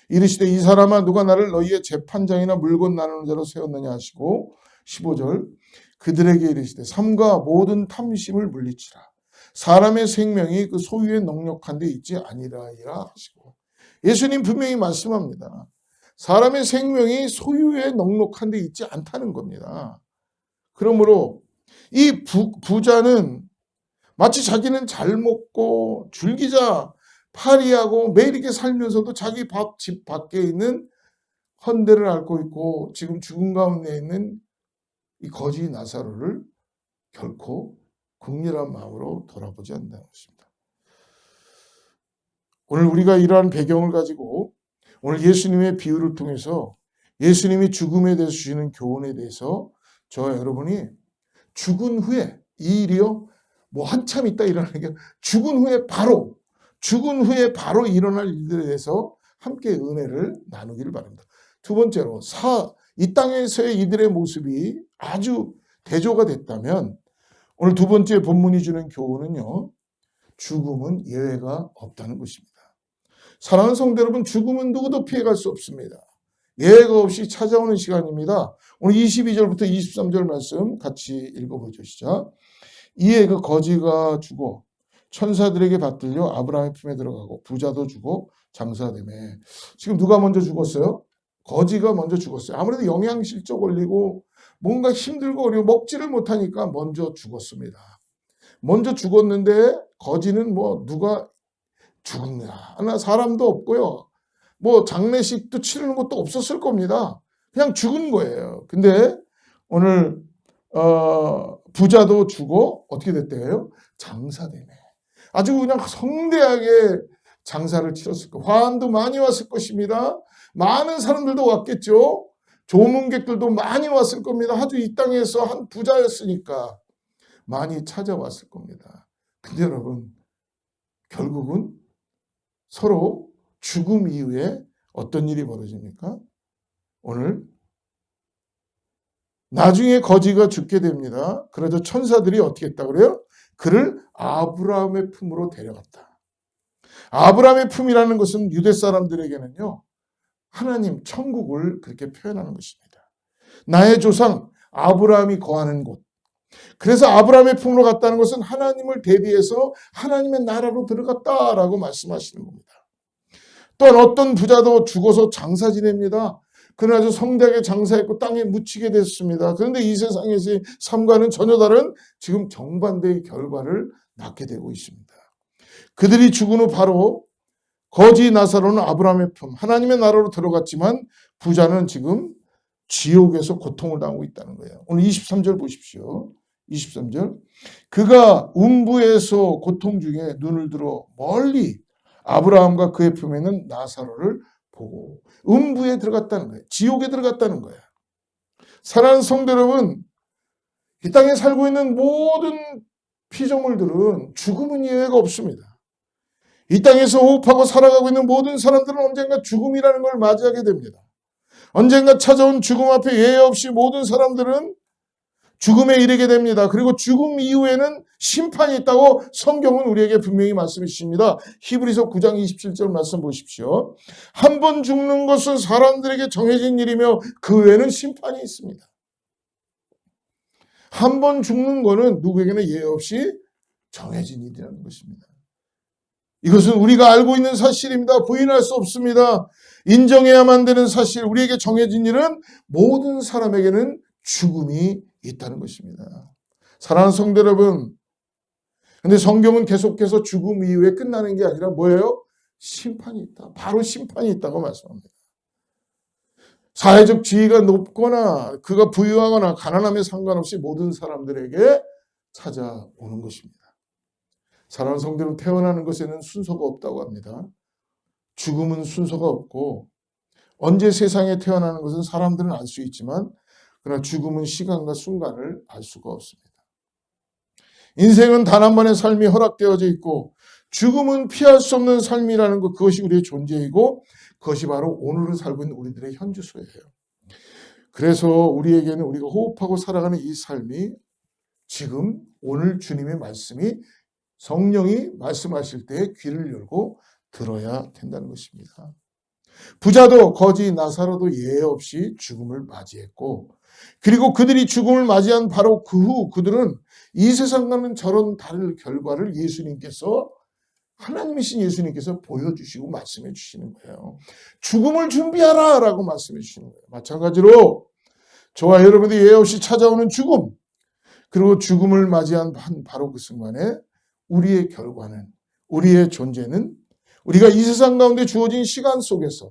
이르시되 이 사람아 누가 나를 너희의 재판장이나 물건 나누는 자로 세웠느냐 하시고 15절 그들에게 이르시되 삼가 모든 탐심을 물리치라 사람의 생명이 그 소유에 넉넉한 데 있지 아니라이라 하시고 예수님 분명히 말씀합니다. 사람의 생명이 소유에 넉넉한 데 있지 않다는 겁니다. 그러므로 이 부자는 마치 자기는 잘 먹고 줄기자 파리하고 매일 이렇게 살면서도 자기 집 밖에 있는 헌대를 앓고 있고 지금 죽은 가운데 있는 이 거지 나사로를 결코 긍휼한 마음으로 돌아보지 않는다는 것입니다. 오늘 우리가 이러한 배경을 가지고 오늘 예수님의 비유를 통해서 예수님이 죽음에 대해서 주시는 교훈에 대해서 저와 여러분이 죽은 후에 이 일이요 뭐 한참 있다 일어나는 게 죽은 후에 바로 일어날 일들에 대해서 함께 은혜를 나누기를 바랍니다. 두 번째로 이 땅에서의 이들의 모습이 아주 대조가 됐다면 오늘 두 번째 본문이 주는 교훈은요. 죽음은 예외가 없다는 것입니다. 사랑하는 성도 여러분, 죽음은 누구도 피해갈 수 없습니다. 예외가 없이 찾아오는 시간입니다. 오늘 22절부터 23절 말씀 같이 읽어보죠. 시작. 이에 그 거지가 죽어 천사들에게 받들려 아브라함의 품에 들어가고 부자도 죽어 장사되매. 지금 누가 먼저 죽었어요? 거지가 먼저 죽었어요. 아무래도 영양실조 걸리고 뭔가 힘들고 어려워 먹지를 못하니까 먼저 죽었습니다. 먼저 죽었는데 거지는 뭐 누가 죽었냐 하나 사람도 없고요. 뭐 장례식도 치르는 것도 없었을 겁니다. 그냥 죽은 거예요. 근데 오늘 부자도 죽어 어떻게 됐대요? 장사되네. 아주 그냥 성대하게 장사를 치렀을 거예요. 화환도 많이 왔을 것입니다. 많은 사람들도 왔겠죠. 조문객들도 많이 왔을 겁니다. 아주 이 땅에서 한 부자였으니까 많이 찾아왔을 겁니다. 근데 여러분 결국은 서로 죽음 이후에 어떤 일이 벌어집니까? 오늘 나중에 거지가 죽게 됩니다. 그래도 천사들이 어떻게 했다 그래요? 그를 아브라함의 품으로 데려갔다. 아브라함의 품이라는 것은 유대 사람들에게는요. 하나님 천국을 그렇게 표현하는 것입니다. 나의 조상 아브라함이 거하는 곳. 그래서 아브라함의 품으로 갔다는 것은 하나님을 대비해서 하나님의 나라로 들어갔다라고 말씀하시는 겁니다. 또한 어떤 부자도 죽어서 장사 지냅니다. 그는 아주 성대하게 장사했고 땅에 묻히게 됐습니다. 그런데 이 세상에서의 삶과는 전혀 다른 지금 정반대의 결과를 낳게 되고 있습니다. 그들이 죽은 후 바로 거지 나사로는 아브라함의 품, 하나님의 나라로 들어갔지만 부자는 지금 지옥에서 고통을 당하고 있다는 거예요. 오늘 23절 보십시오. 23절. 그가 음부에서 고통 중에 눈을 들어 멀리 아브라함과 그의 품에는 나사로를 보고 음부에 들어갔다는 거예요. 지옥에 들어갔다는 거예요. 사랑하는 성도 여러분, 이 땅에 살고 있는 모든 피조물들은 죽음은 예외가 없습니다. 이 땅에서 호흡하고 살아가고 있는 모든 사람들은 언젠가 죽음이라는 걸 맞이하게 됩니다. 언젠가 찾아온 죽음 앞에 예외 없이 모든 사람들은 죽음에 이르게 됩니다. 그리고 죽음 이후에는 심판이 있다고 성경은 우리에게 분명히 말씀해 주십니다. 히브리서 9장 27절 말씀 보십시오. 한 번 죽는 것은 사람들에게 정해진 일이며 그 외에는 심판이 있습니다. 한 번 죽는 것은 누구에게는 예외 없이 정해진 일이라는 것입니다. 이것은 우리가 알고 있는 사실입니다. 부인할 수 없습니다. 인정해야만 되는 사실, 우리에게 정해진 일은 모든 사람에게는 죽음이 있다는 것입니다. 사랑하는 성도 여러분, 근데 성경은 계속해서 죽음 이후에 끝나는 게 아니라 뭐예요? 심판이 있다. 바로 심판이 있다고 말씀합니다. 사회적 지위가 높거나 그가 부유하거나 가난함에 상관없이 모든 사람들에게 찾아오는 것입니다. 사랑하는 성도는 태어나는 것에는 순서가 없다고 합니다. 죽음은 순서가 없고 언제 세상에 태어나는 것은 사람들은 알 수 있지만 그러나 죽음은 시간과 순간을 알 수가 없습니다. 인생은 단 한 번의 삶이 허락되어져 있고 죽음은 피할 수 없는 삶이라는 것, 그것이 우리의 존재이고 그것이 바로 오늘을 살고 있는 우리들의 현주소예요. 그래서 우리에게는 우리가 호흡하고 살아가는 이 삶이 지금 오늘 주님의 말씀이 성령이 말씀하실 때 귀를 열고 들어야 된다는 것입니다. 부자도 거지 나사로도 예외 없이 죽음을 맞이했고 그리고 그들이 죽음을 맞이한 바로 그 후 그들은 이 세상과는 저런 다른 결과를 예수님께서 하나님이신 예수님께서 보여주시고 말씀해 주시는 거예요. 죽음을 준비하라 라고 말씀해 주시는 거예요. 마찬가지로 저와 여러분들이 예외 없이 찾아오는 죽음 그리고 죽음을 맞이한 바로 그 순간에 우리의 결과는 우리의 존재는 우리가 이 세상 가운데 주어진 시간 속에서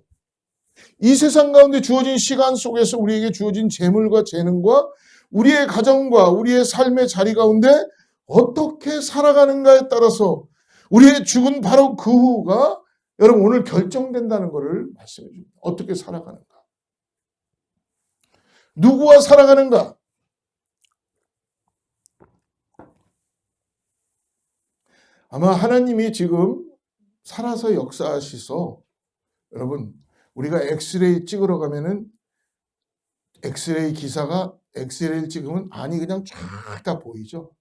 이 세상 가운데 주어진 시간 속에서 우리에게 주어진 재물과 재능과 우리의 가정과 우리의 삶의 자리 가운데 어떻게 살아가는가에 따라서 우리의 죽은 바로 그 후가 여러분 오늘 결정된다는 것을 말씀해 줍니다. 어떻게 살아가는가? 누구와 살아가는가? 아마 하나님이 지금 살아서 역사하셔서 여러분 우리가 엑스레이 찍으러 가면은 엑스레이 기사가 엑스레이를 찍으면 안이 그냥 쫙 다 보이죠.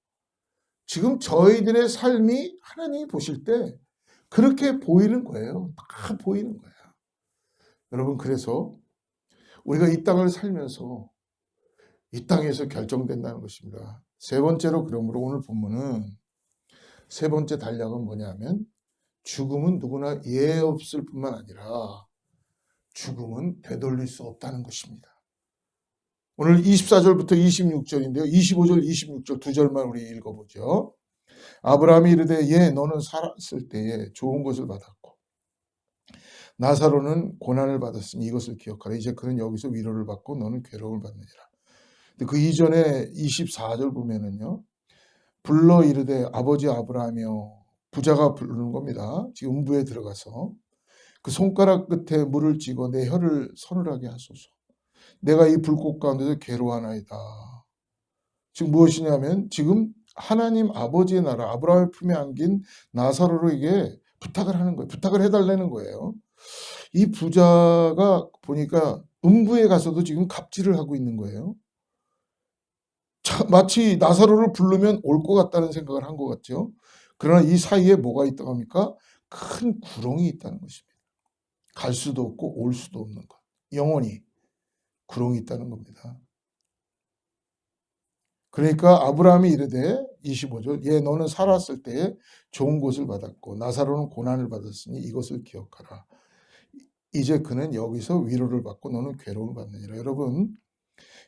지금 저희들의 삶이 하나님이 보실 때 그렇게 보이는 거예요. 다 보이는 거예요. 여러분 그래서 우리가 이 땅을 살면서 이 땅에서 결정된다는 것입니다. 세 번째로 그러므로 오늘 본문은 세 번째 단락은 뭐냐면 죽음은 누구나 예외 없을 뿐만 아니라 죽음은 되돌릴 수 없다는 것입니다. 오늘 24절부터 26절인데요. 25절, 26절 두 절만 우리 읽어보죠. 아브라함이 이르되 예 너는 살았을 때에 좋은 것을 받았고 나사로는 고난을 받았으니 이것을 기억하라. 이제 그는 여기서 위로를 받고 너는 괴로움을 받느니라. 그 이전에 24절 보면은요. 불러 이르되 아버지 아브라함이여 부자가 부르는 겁니다. 지금 음부에 들어가서 그 손가락 끝에 물을 쥐고 내 혀를 서늘하게 하소서. 내가 이 불꽃 가운데서 괴로워하나이다. 지금 무엇이냐면 지금 하나님 아버지의 나라 아브라함의 품에 안긴 나사로에게 부탁을 하는 거예요. 부탁을 해달라는 거예요. 이 부자가 보니까 음부에 가서도 지금 갑질을 하고 있는 거예요. 마치 나사로를 부르면 올 것 같다는 생각을 한 것 같죠. 그러나 이 사이에 뭐가 있다고 합니까? 큰 구렁이 있다는 것입니다. 갈 수도 없고 올 수도 없는 것. 영원히 구렁이 있다는 겁니다. 그러니까 아브라함이 이르되 25절 예 너는 살았을 때에 좋은 것을 받았고 나사로는 고난을 받았으니 이것을 기억하라. 이제 그는 여기서 위로를 받고 너는 괴로움을 받느니라. 여러분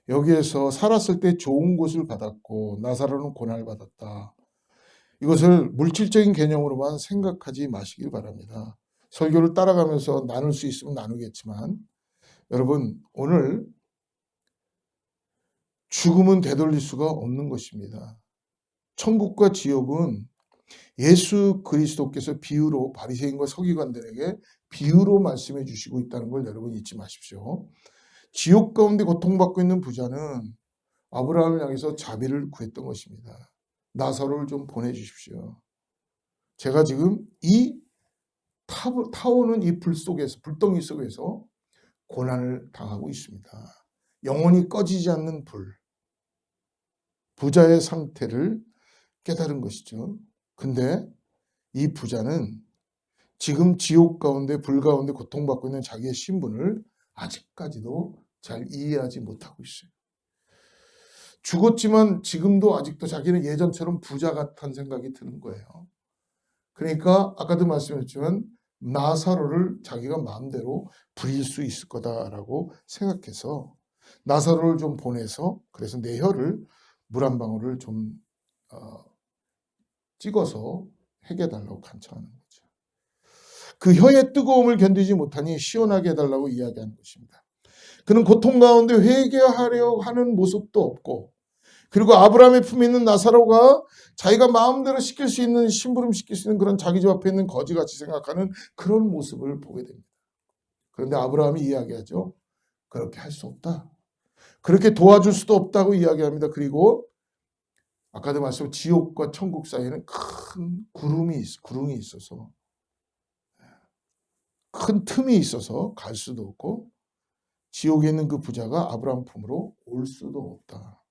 여기에서 살았을 때 좋은 것을 받았고 나사로는 고난을 받았다. 이것을 물질적인 개념으로만 생각하지 마시길 바랍니다. 설교를 따라가면서 나눌 수 있으면 나누겠지만 여러분 오늘 죽음은 되돌릴 수가 없는 것입니다. 천국과 지옥은 예수 그리스도께서 비유로 바리새인과 서기관들에게 비유로 말씀해 주시고 있다는 걸 여러분 잊지 마십시오. 지옥 가운데 고통받고 있는 부자는 아브라함을 향해서 자비를 구했던 것입니다. 나사로를 좀 보내주십시오. 제가 지금 이 타오는 이 불 속에서, 불덩이 속에서 고난을 당하고 있습니다. 영원히 꺼지지 않는 불. 부자의 상태를 깨달은 것이죠. 근데 이 부자는 지금 지옥 가운데, 불 가운데 고통받고 있는 자기의 신분을 아직까지도 잘 이해하지 못하고 있어요. 죽었지만 지금도 아직도 자기는 예전처럼 부자 같다는 생각이 드는 거예요. 그러니까 아까도 말씀했지만 나사로를 자기가 마음대로 부릴 수 있을 거다라고 생각해서 나사로를 좀 보내서 그래서 내 혀를 물 한 방울을 좀 찍어서 해결해달라고 간청하는 거죠. 그 혀의 뜨거움을 견디지 못하니 시원하게 해달라고 이야기하는 것입니다. 그는 고통 가운데 회개하려 하는 모습도 없고 그리고 아브라함의 품에 있는 나사로가 자기가 마음대로 시킬 수 있는 심부름 시킬 수 있는 그런 자기 집 앞에 있는 거지같이 생각하는 그런 모습을 보게 됩니다. 그런데 아브라함이 이야기하죠. 그렇게 할 수 없다. 그렇게 도와줄 수도 없다고 이야기합니다. 그리고 아까도 말씀 지옥과 천국 사이에는 큰 구름이 있어서 큰 틈이 있어서 갈 수도 없고 지옥에 있는 그 부자가 아브라함 품으로 올 수도 없다.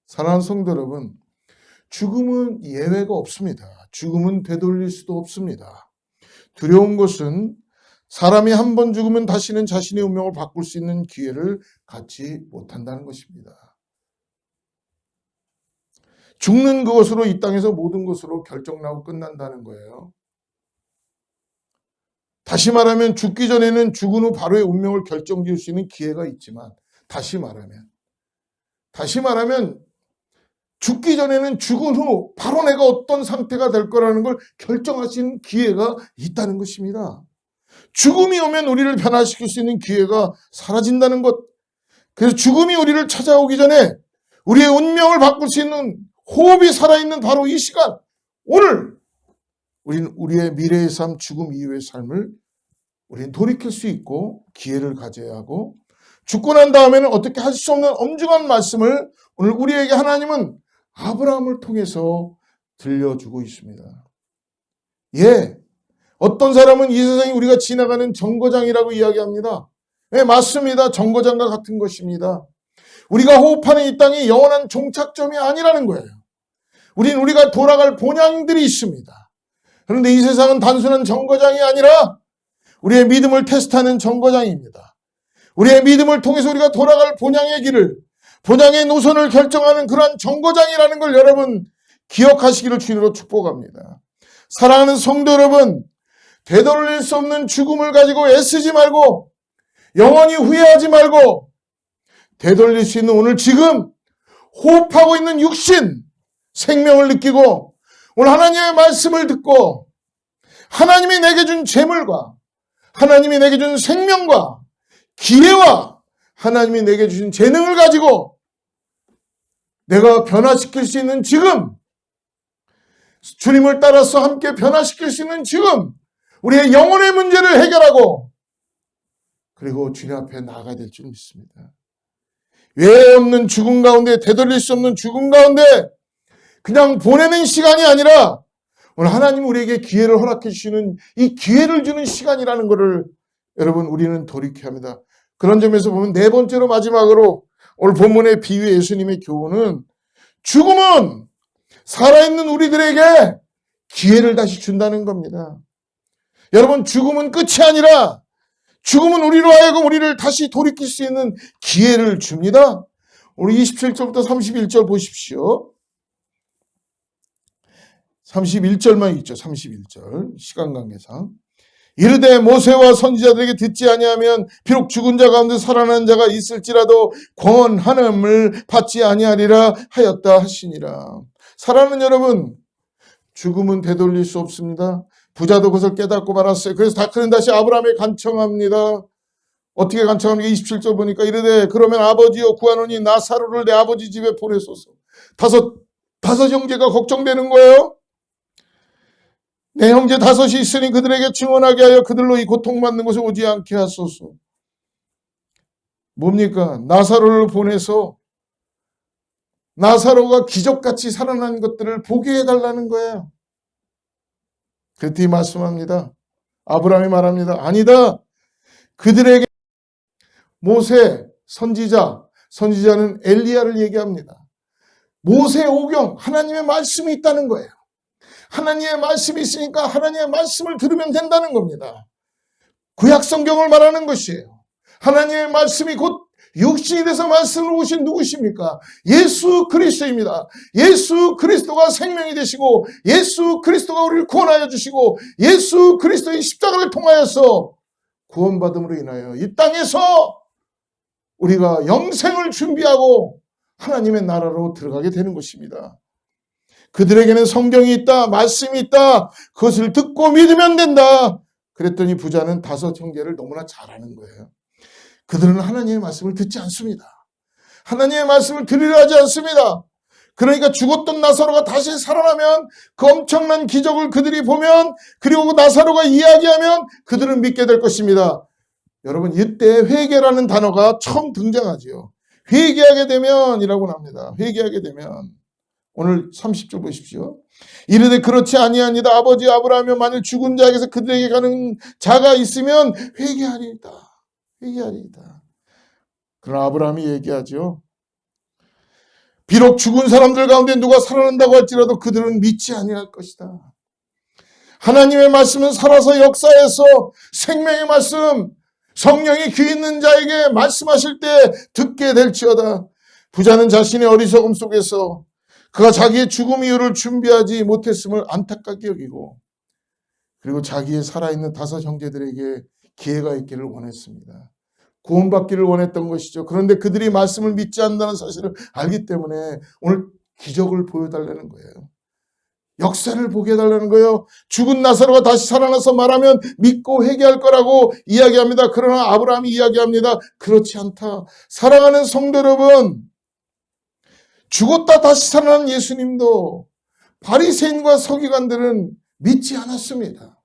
사랑하는 성도 여러분, 죽음은 예외가 없습니다. 죽음은 되돌릴 수도 없습니다. 두려운 것은 사람이 한 번 죽으면 다시는 자신의 운명을 바꿀 수 있는 기회를 갖지 못한다는 것입니다. 죽는 그것으로 이 땅에서 모든 것으로 결정나고 끝난다는 거예요. 다시 말하면 죽기 전에는 죽은 후 바로의 운명을 결정지을 수 있는 기회가 있지만 다시 말하면 죽기 전에는 죽은 후 바로 내가 어떤 상태가 될 거라는 걸 결정할 수 있는 기회가 있다는 것입니다. 죽음이 오면 우리를 변화시킬 수 있는 기회가 사라진다는 것. 그래서 죽음이 우리를 찾아오기 전에 우리의 운명을 바꿀 수 있는 호흡이 살아있는 바로 이 시간, 오늘 우리는 우리의 미래의 삶, 죽음 이후의 삶을 우리는 돌이킬 수 있고 기회를 가져야 하고 죽고 난 다음에는 어떻게 할 수 없는 엄중한 말씀을 오늘 우리에게 하나님은 아브라함을 통해서 들려주고 있습니다. 예, 어떤 사람은 이 세상이 우리가 지나가는 정거장이라고 이야기합니다. 예, 맞습니다. 정거장과 같은 것입니다. 우리가 호흡하는 이 땅이 영원한 종착점이 아니라는 거예요. 우리가 돌아갈 본향들이 있습니다. 그런데 이 세상은 단순한 정거장이 아니라 우리의 믿음을 테스트하는 정거장입니다. 우리의 믿음을 통해서 우리가 돌아갈 본향의 길을, 본향의 노선을 결정하는 그러한 정거장이라는 걸 여러분 기억하시기를 주님으로 축복합니다. 사랑하는 성도 여러분, 되돌릴 수 없는 죽음을 가지고 애쓰지 말고 영원히 후회하지 말고 되돌릴 수 있는 오늘 지금 호흡하고 있는 육신, 생명을 느끼고 오늘 하나님의 말씀을 듣고 하나님이 내게 준 재물과 하나님이 내게 준 생명과 기회와 하나님이 내게 주신 재능을 가지고 내가 변화시킬 수 있는 지금, 주님을 따라서 함께 변화시킬 수 있는 지금 우리의 영혼의 문제를 해결하고 그리고 주님 앞에 나아가야 될 줄 믿습니다. 외에 없는 죽음 가운데, 되돌릴 수 없는 죽음 가운데 그냥 보내는 시간이 아니라 오늘 하나님 우리에게 기회를 허락해 주시는 이 기회를 주는 시간이라는 것을 여러분 우리는 돌이켜야 합니다. 그런 점에서 보면 네 번째로 마지막으로 오늘 본문의 비유 예수님의 교훈은 죽음은 살아있는 우리들에게 기회를 다시 준다는 겁니다. 여러분 죽음은 끝이 아니라 죽음은 우리로 하여금 우리를 다시 돌이킬 수 있는 기회를 줍니다. 우리 27절부터 31절 보십시오. 31절만 있죠. 31절 시간 관계상. 이르되 모세와 선지자들에게 듣지 아니하면 비록 죽은 자 가운데 살아난 자가 있을지라도 권한을 받지 아니하리라 하였다 하시니라. 사랑하는 여러분, 죽음은 되돌릴 수 없습니다. 부자도 그것을 깨닫고 말았어요. 그래서 다크는 다시 아브라함에 간청합니다. 어떻게 간청합니까? 27절 보니까 이르되 그러면 아버지여 구하노니 나사로를 내 아버지 집에 보내소서. 다섯 형제가 걱정되는 거예요. 내 형제 다섯이 있으니 그들에게 증언하게 하여 그들로 이 고통받는 곳에 오지 않게 하소서. 뭡니까? 나사로를 보내서 나사로가 기적같이 살아난 것들을 보게 해달라는 거예요. 그랬더니 말씀합니다. 아브라함이 말합니다. 아니다. 그들에게 모세 선지자는 엘리야를 얘기합니다. 모세 오경 하나님의 말씀이 있다는 거예요. 하나님의 말씀이 있으니까 하나님의 말씀을 들으면 된다는 겁니다. 구약 성경을 말하는 것이에요. 하나님의 말씀이 곧 육신이 돼서 말씀을 오신 누구십니까? 예수 그리스도입니다. 예수 그리스도가 생명이 되시고 예수 그리스도가 우리를 구원하여 주시고 예수 그리스도의 십자가를 통하여서 구원받음으로 인하여 이 땅에서 우리가 영생을 준비하고 하나님의 나라로 들어가게 되는 것입니다. 그들에게는 성경이 있다, 말씀이 있다, 그것을 듣고 믿으면 된다. 그랬더니 부자는 다섯 형제를 너무나 잘 아는 거예요. 그들은 하나님의 말씀을 듣지 않습니다. 하나님의 말씀을 들으려 하지 않습니다. 그러니까 죽었던 나사로가 다시 살아나면 그 엄청난 기적을 그들이 보면 그리고 나사로가 이야기하면 그들은 믿게 될 것입니다. 여러분 이때 회개라는 단어가 처음 등장하지요. 회개하게 되면 이라고 합니다. 회개하게 되면 오늘 30절 보십시오. 이르되 그렇지 아니하니다. 아버지 아브라함이여 만일 죽은 자에게서 그들에게 가는 자가 있으면 회개하리이다. 회개하리이다. 그러나 아브라함이 얘기하죠. 비록 죽은 사람들 가운데 누가 살아난다고 할지라도 그들은 믿지 아니할 것이다. 하나님의 말씀은 살아서 역사에서 생명의 말씀, 성령이 귀 있는 자에게 말씀하실 때 듣게 될지어다. 부자는 자신의 어리석음 속에서 그가 자기의 죽음 이유를 준비하지 못했음을 안타깝게 여기고 그리고 자기의 살아있는 다섯 형제들에게 기회가 있기를 원했습니다. 구원받기를 원했던 것이죠. 그런데 그들이 말씀을 믿지 않는다는 사실을 알기 때문에 오늘 기적을 보여달라는 거예요. 역사를 보게 해달라는 거예요. 죽은 나사로가 다시 살아나서 말하면 믿고 회개할 거라고 이야기합니다. 그러나 아브라함이 이야기합니다. 그렇지 않다. 사랑하는 성도 여러분, 죽었다 다시 살아난 예수님도 바리새인과 서기관들은 믿지 않았습니다.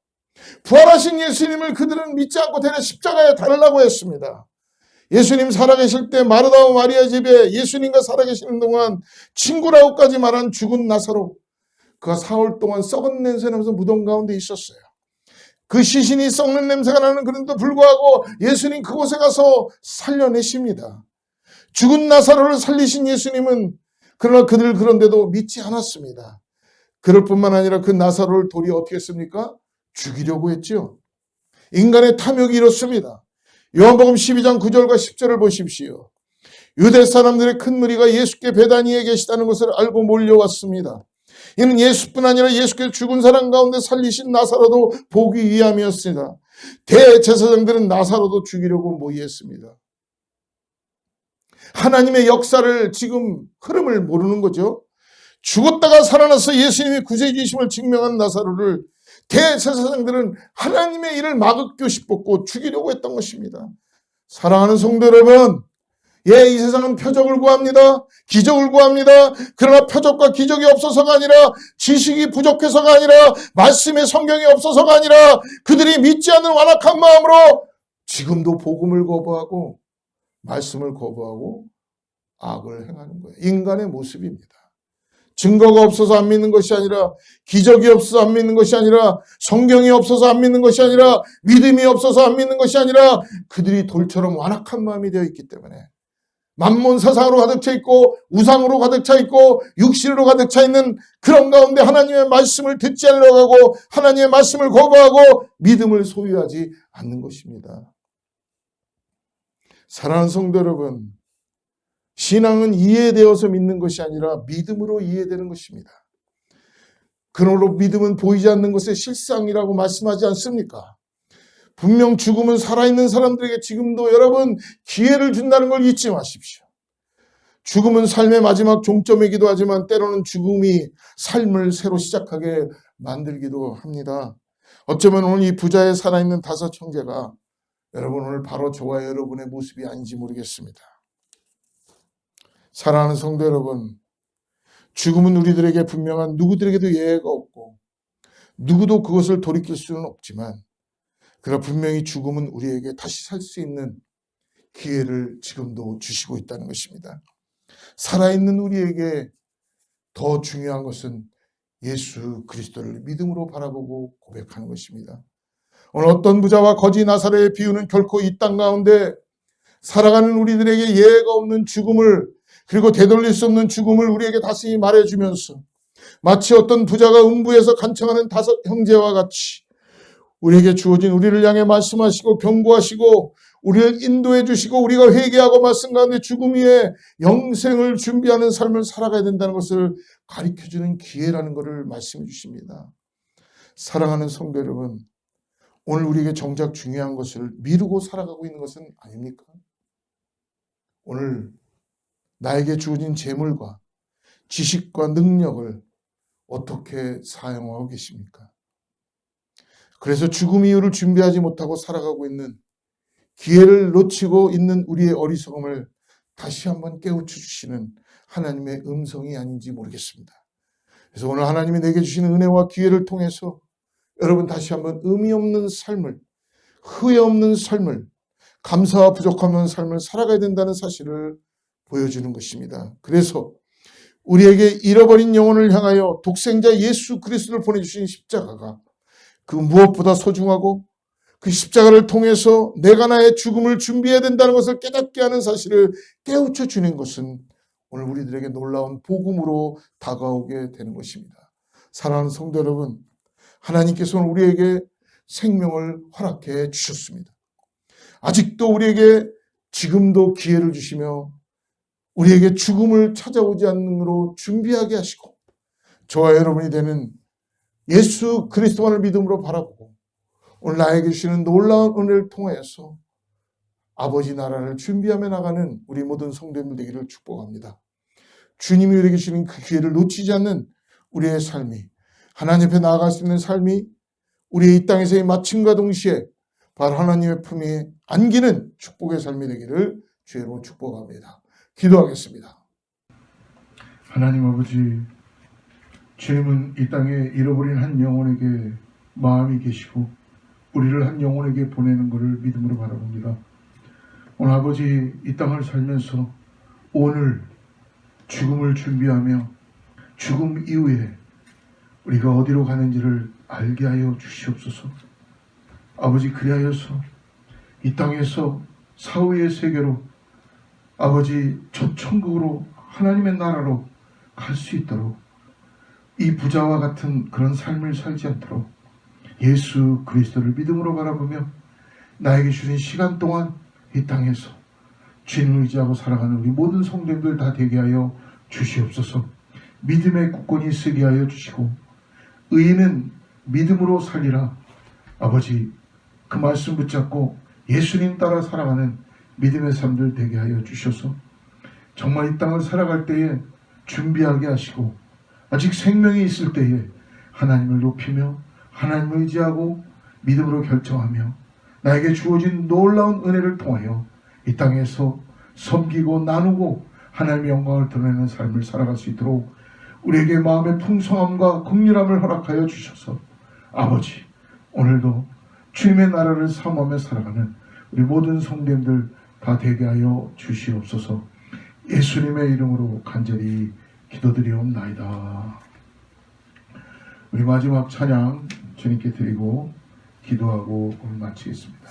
부활하신 예수님을 그들은 믿지 않고 대려 십자가에 달라고 했습니다. 예수님 살아계실 때 마르다와 마리아 집에 예수님과 살아계시는 동안 친구라고까지 말한 죽은 나사로, 그가 4월 동안 썩은 냄새 나면서 무덤 가운데 있었어요. 그 시신이 썩는 냄새가 나는 그런데도 불구하고 예수님 그곳에 가서 살려내십니다. 죽은 나사로를 살리신 예수님은 그러나 그들 그런데도 믿지 않았습니다. 그럴 뿐만 아니라 그 나사로를 도리어 어떻게 했습니까? 죽이려고 했죠. 인간의 탐욕이 이렇습니다. 요한복음 12장 9절과 10절을 보십시오. 유대 사람들의 큰 무리가 예수께 베다니에 계시다는 것을 알고 몰려왔습니다. 이는 예수뿐 아니라 예수께서 죽은 사람 가운데 살리신 나사로도 보기 위함이었습니다. 대제사장들은 나사로도 죽이려고 모의했습니다. 하나님의 역사를 지금 흐름을 모르는 거죠. 죽었다가 살아나서 예수님의 구세주이심을 증명한 나사로를 대제사장들은 하나님의 일을 막고 싶었고 죽이려고 했던 것입니다. 사랑하는 성도 여러분, 이 세상은 표적을 구합니다. 기적을 구합니다. 그러나 표적과 기적이 없어서가 아니라 지식이 부족해서가 아니라 말씀의 성경이 없어서가 아니라 그들이 믿지 않는 완악한 마음으로 지금도 복음을 거부하고 말씀을 거부하고 악을 행하는 거예요. 인간의 모습입니다. 증거가 없어서 안 믿는 것이 아니라 기적이 없어서 안 믿는 것이 아니라 성경이 없어서 안 믿는 것이 아니라 믿음이 없어서 안 믿는 것이 아니라 그들이 돌처럼 완악한 마음이 되어 있기 때문에 만몬 사상으로 가득 차 있고 우상으로 가득 차 있고 육신으로 가득 차 있는 그런 가운데 하나님의 말씀을 듣지 않으려고 하고 하나님의 말씀을 거부하고 믿음을 소유하지 않는 것입니다. 사랑하는 성도 여러분, 신앙은 이해되어서 믿는 것이 아니라 믿음으로 이해되는 것입니다. 그러므로 믿음은 보이지 않는 것의 실상이라고 말씀하지 않습니까? 분명 죽음은 살아있는 사람들에게 지금도 여러분 기회를 준다는 걸 잊지 마십시오. 죽음은 삶의 마지막 종점이기도 하지만 때로는 죽음이 삶을 새로 시작하게 만들기도 합니다. 어쩌면 오늘 이 부자의 살아있는 다섯 형제가 여러분, 오늘 바로 저와 여러분의 모습이 아닌지 모르겠습니다. 사랑하는 성도 여러분, 죽음은 우리들에게 분명한 누구들에게도 예외가 없고 누구도 그것을 돌이킬 수는 없지만, 그러나 분명히 죽음은 우리에게 다시 살 수 있는 기회를 지금도 주시고 있다는 것입니다. 살아있는 우리에게 더 중요한 것은 예수 그리스도를 믿음으로 바라보고 고백하는 것입니다. 오늘 어떤 부자와 거지 나사로의 비유는 결코 이 땅 가운데 살아가는 우리들에게 예외가 없는 죽음을, 그리고 되돌릴 수 없는 죽음을 우리에게 다시 말해주면서, 마치 어떤 부자가 음부에서 간청하는 5 형제와 같이 우리에게 주어진 우리를 향해 말씀하시고 경고하시고 우리를 인도해 주시고, 우리가 회개하고 말씀 가운데 죽음 위에 영생을 준비하는 삶을 살아가야 된다는 것을 가르쳐주는 기회라는 것을 말씀해 주십니다. 사랑하는 성도 여러분, 오늘 우리에게 정작 중요한 것을 미루고 살아가고 있는 것은 아닙니까? 오늘 나에게 주어진 재물과 지식과 능력을 어떻게 사용하고 계십니까? 그래서 죽음 이후를 준비하지 못하고 살아가고 있는, 기회를 놓치고 있는 우리의 어리석음을 다시 한번 깨우쳐 주시는 하나님의 음성이 아닌지 모르겠습니다. 그래서 오늘 하나님이 내게 주시는 은혜와 기회를 통해서 여러분 다시 한번 의미 없는 삶을, 후회 없는 삶을, 감사와 부족함 없는 삶을 살아가야 된다는 사실을 보여주는 것입니다. 그래서 우리에게 잃어버린 영혼을 향하여 독생자 예수 그리스도를 보내주신 십자가가 그 무엇보다 소중하고, 그 십자가를 통해서 내가 나의 죽음을 준비해야 된다는 것을 깨닫게 하는 사실을 깨우쳐 주는 것은 오늘 우리들에게 놀라운 복음으로 다가오게 되는 것입니다. 사랑하는 성도 여러분, 하나님께서는 우리에게 생명을 허락해 주셨습니다. 아직도 우리에게 지금도 기회를 주시며 우리에게 죽음을 찾아오지 않는으로 준비하게 하시고, 저와 여러분이 되는 예수 그리스도만을 믿음으로 바라보고 오늘 나에게 주시는 놀라운 은혜를 통해서 아버지 나라를 준비하며 나가는 우리 모든 성도님들 되기를 축복합니다. 주님이 우리에게 주시는 그 기회를 놓치지 않는 우리의 삶이, 하나님 앞에 나아갈 수 있는 삶이 우리의 이 땅에서의 마침과 동시에 바로 하나님의 품에 안기는 축복의 삶이 되기를 주의로 축복합니다. 기도하겠습니다. 하나님 아버지, 주님은 이 땅에 잃어버린 한 영혼에게 마음이 계시고 우리를 한 영혼에게 보내는 것을 믿음으로 바라봅니다. 오늘 아버지, 이 땅을 살면서 오늘 죽음을 준비하며 죽음 이후에 우리가 어디로 가는지를 알게 하여 주시옵소서. 아버지, 그리하여서 이 땅에서 사후의 세계로, 아버지 저 천국으로, 하나님의 나라로 갈 수 있도록, 이 부자와 같은 그런 삶을 살지 않도록 예수 그리스도를 믿음으로 바라보며 나에게 주신 시간 동안 이 땅에서 주님을 의지하고 살아가는 우리 모든 성도님들 다 되게 하여 주시옵소서. 믿음의 굳건히 쓰게 하여 주시고, 의인은 믿음으로 살리라. 아버지, 그 말씀 붙잡고 예수님 따라 살아가는 믿음의 삶들 되게 하여 주셔서 정말 이 땅을 살아갈 때에 준비하게 하시고, 아직 생명이 있을 때에 하나님을 높이며 하나님을 의지하고 믿음으로 결정하며 나에게 주어진 놀라운 은혜를 통하여 이 땅에서 섬기고 나누고 하나님의 영광을 드러내는 삶을 살아갈 수 있도록 우리에게 마음의 풍성함과 긍휼함을 허락하여 주셔서, 아버지, 오늘도 주님의 나라를 사모하며 살아가는 우리 모든 성도님들 다 되게 하여 주시옵소서. 예수님의 이름으로 간절히 기도드리옵나이다. 우리 마지막 찬양 주님께 드리고 기도하고 오늘 마치겠습니다.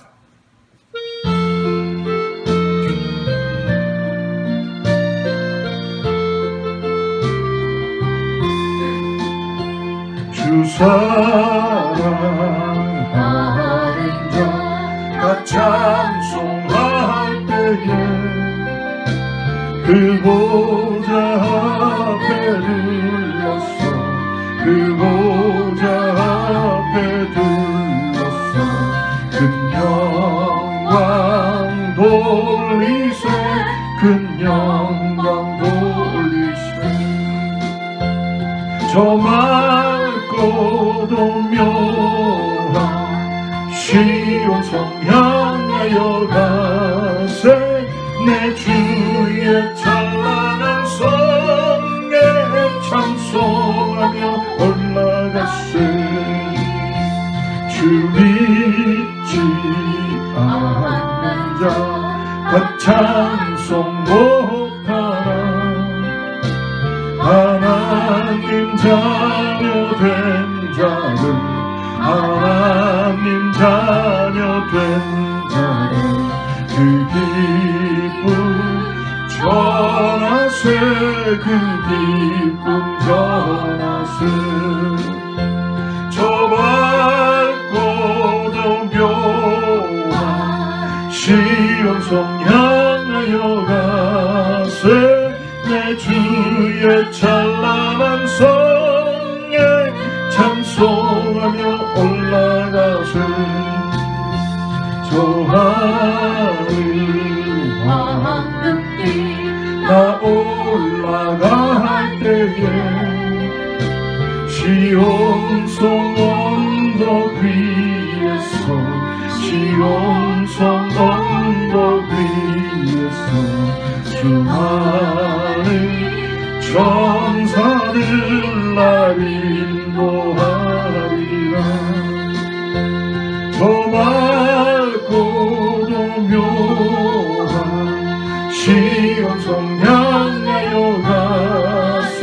주 사랑하는 자 찬송할 때에 그 보좌 앞에 들렀어, 그 보좌 앞에 들렀어. 큰 영광 돌리세, 큰 영광 돌리세. 저 맑고도 묘한 시온 성 향해 향하여 가세 내 주의 찬란한 성에 찬송하며 올라가세 주 믿지 않는 자 각 찬송 못하나 하나님 자녀 된 자는 하나님 자녀 된 자는 그 기쁨 전하세 그 기쁨 전하세 저 밝고도 묘한 시온성 향하여 가세 내 주의 찬란한 성에 찬송하며 올라가세 저 하늘 황금길 나 올라갈 때에 시온성 언덕 위에서 시온성 언덕 위에서 수많은 천사들 날 인도하리라 저 맑고도 묘한 시온성 향하여 가세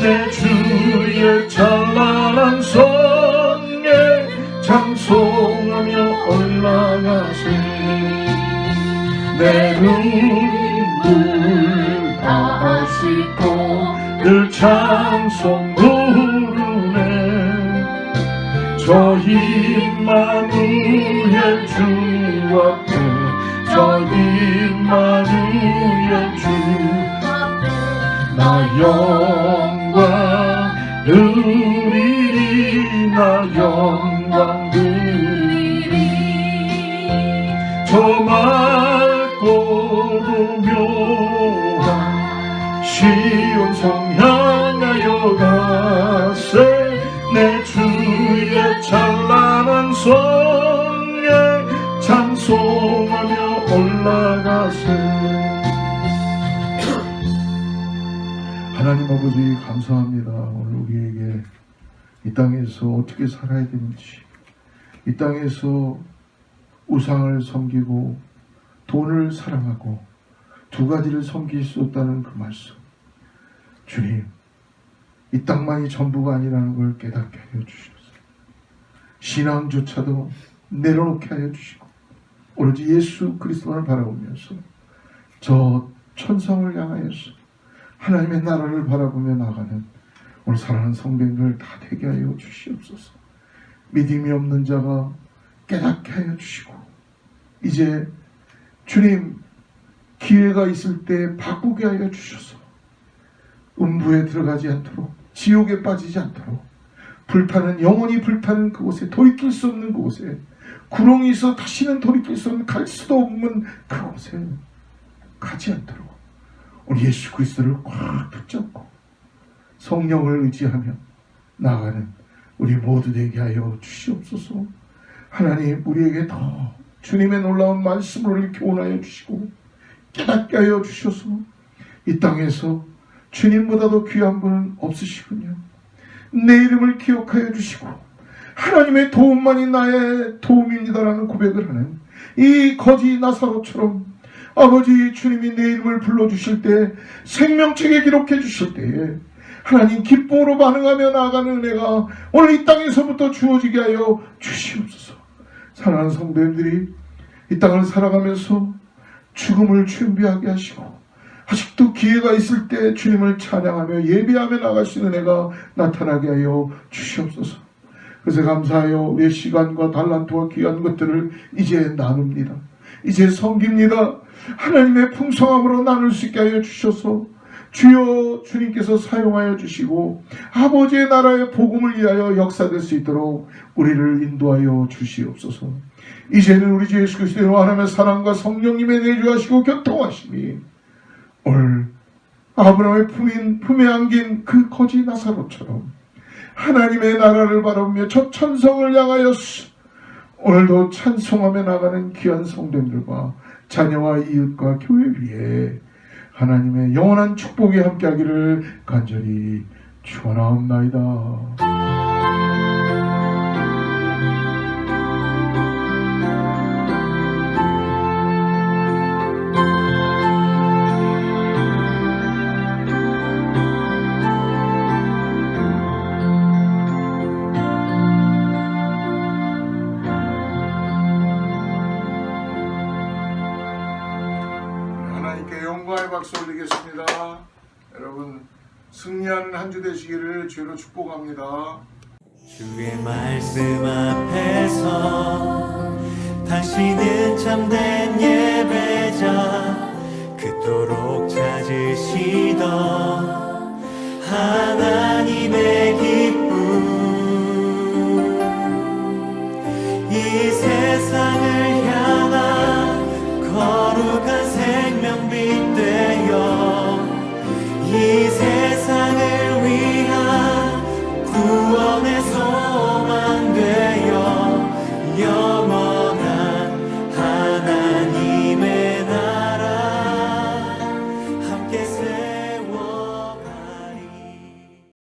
내 주의 찬란한 성에 찬송하며 올라가세 내 눈물 다 씻고 늘 찬송 부르네 저 임마누엘 주 앞에 저 임마누엘 주 앞에 나 영광 누리리 나 영광 누리리 저 맑고도 묘한 시온성 향하여 가세 내 주의 찬란한 성에 찬송하며 올라가세 하나님 아버지 감사합니다. 오늘 우리에게 이 땅에서 어떻게 살아야 되는지 이 땅에서 우상을 섬기고 돈을 사랑하고 두 가지를 섬길 수 없다는 그 말씀 주님 이 땅만이 전부가 아니라는 걸 깨닫게 하여 주시옵소서 신앙조차도 내려놓게 하여 주시고 오로지 예수 그리스도를 바라보면서 저 천성을 향하여서 하나님의 나라를 바라보며 나가는 오늘 사랑하는 성도님들 다 되게 하여 주시옵소서 믿음이 없는 자가 깨닫게 하여 주시고 이제 주님 기회가 있을 때 바꾸게 하여 주셔서 음부에 들어가지 않도록 지옥에 빠지지 않도록 불타는 영원히 불타는 그곳에 돌이킬 수 없는 그곳에 구렁이 있어 다시는 돌이킬 수 없는 갈 수도 없는 그곳에 가지 않도록 우리 예수 그리스도를 꽉 붙잡고 성령을 의지하며 나아가는 우리 모두 되게 하여 주시옵소서. 하나님 우리에게 더 주님의 놀라운 말씀을 교훈하여 주시고 깨닫게 하여 주셔서 이 땅에서 주님보다도 귀한 분은 없으시군요. 내 이름을 기억하여 주시고 하나님의 도움만이 나의 도움입니다라는 고백을 하는 이 거지 나사로처럼 아버지 주님이 내 이름을 불러주실 때 생명책에 기록해 주실 때에 하나님 기쁨으로 반응하며 나아가는 은혜가 오늘 이 땅에서부터 주어지게 하여 주시옵소서. 사랑하는 성도님들이 이 땅을 살아가면서 죽음을 준비하게 하시고 아직도 기회가 있을 때 주님을 찬양하며 예배하며 나갈 수 있는 은혜가 나타나게 하여 주시옵소서. 그래서 감사하여 우리의 시간과 달란트와 귀한 것들을 이제 나눕니다. 이제 섬깁니다. 하나님의 풍성함으로 나눌 수 있게 하여 주셔서 주여 주님께서 사용하여 주시고 아버지의 나라의 복음을 위하여 역사될 수 있도록 우리를 인도하여 주시옵소서. 이제는 우리 주 예수 그리스도의 하나님의 사랑과 성령님의 내주하시고 교통하심이 오늘 아브라함의 품에 안긴 그 거지 나사로처럼 하나님의 나라를 바라보며 저 천성을 향하여 오늘도 찬송하며 나가는 귀한 성도들과 자녀와 이웃과 교회 위에 하나님의 영원한 축복이 함께하기를 간절히 축원하옵나이다. 하나님께 영광의 박수 올리겠습니다. 여러분 승리하는 한 주 되시기를 주로 축복합니다. 주의 말씀 앞에서 당신은 참된 예배자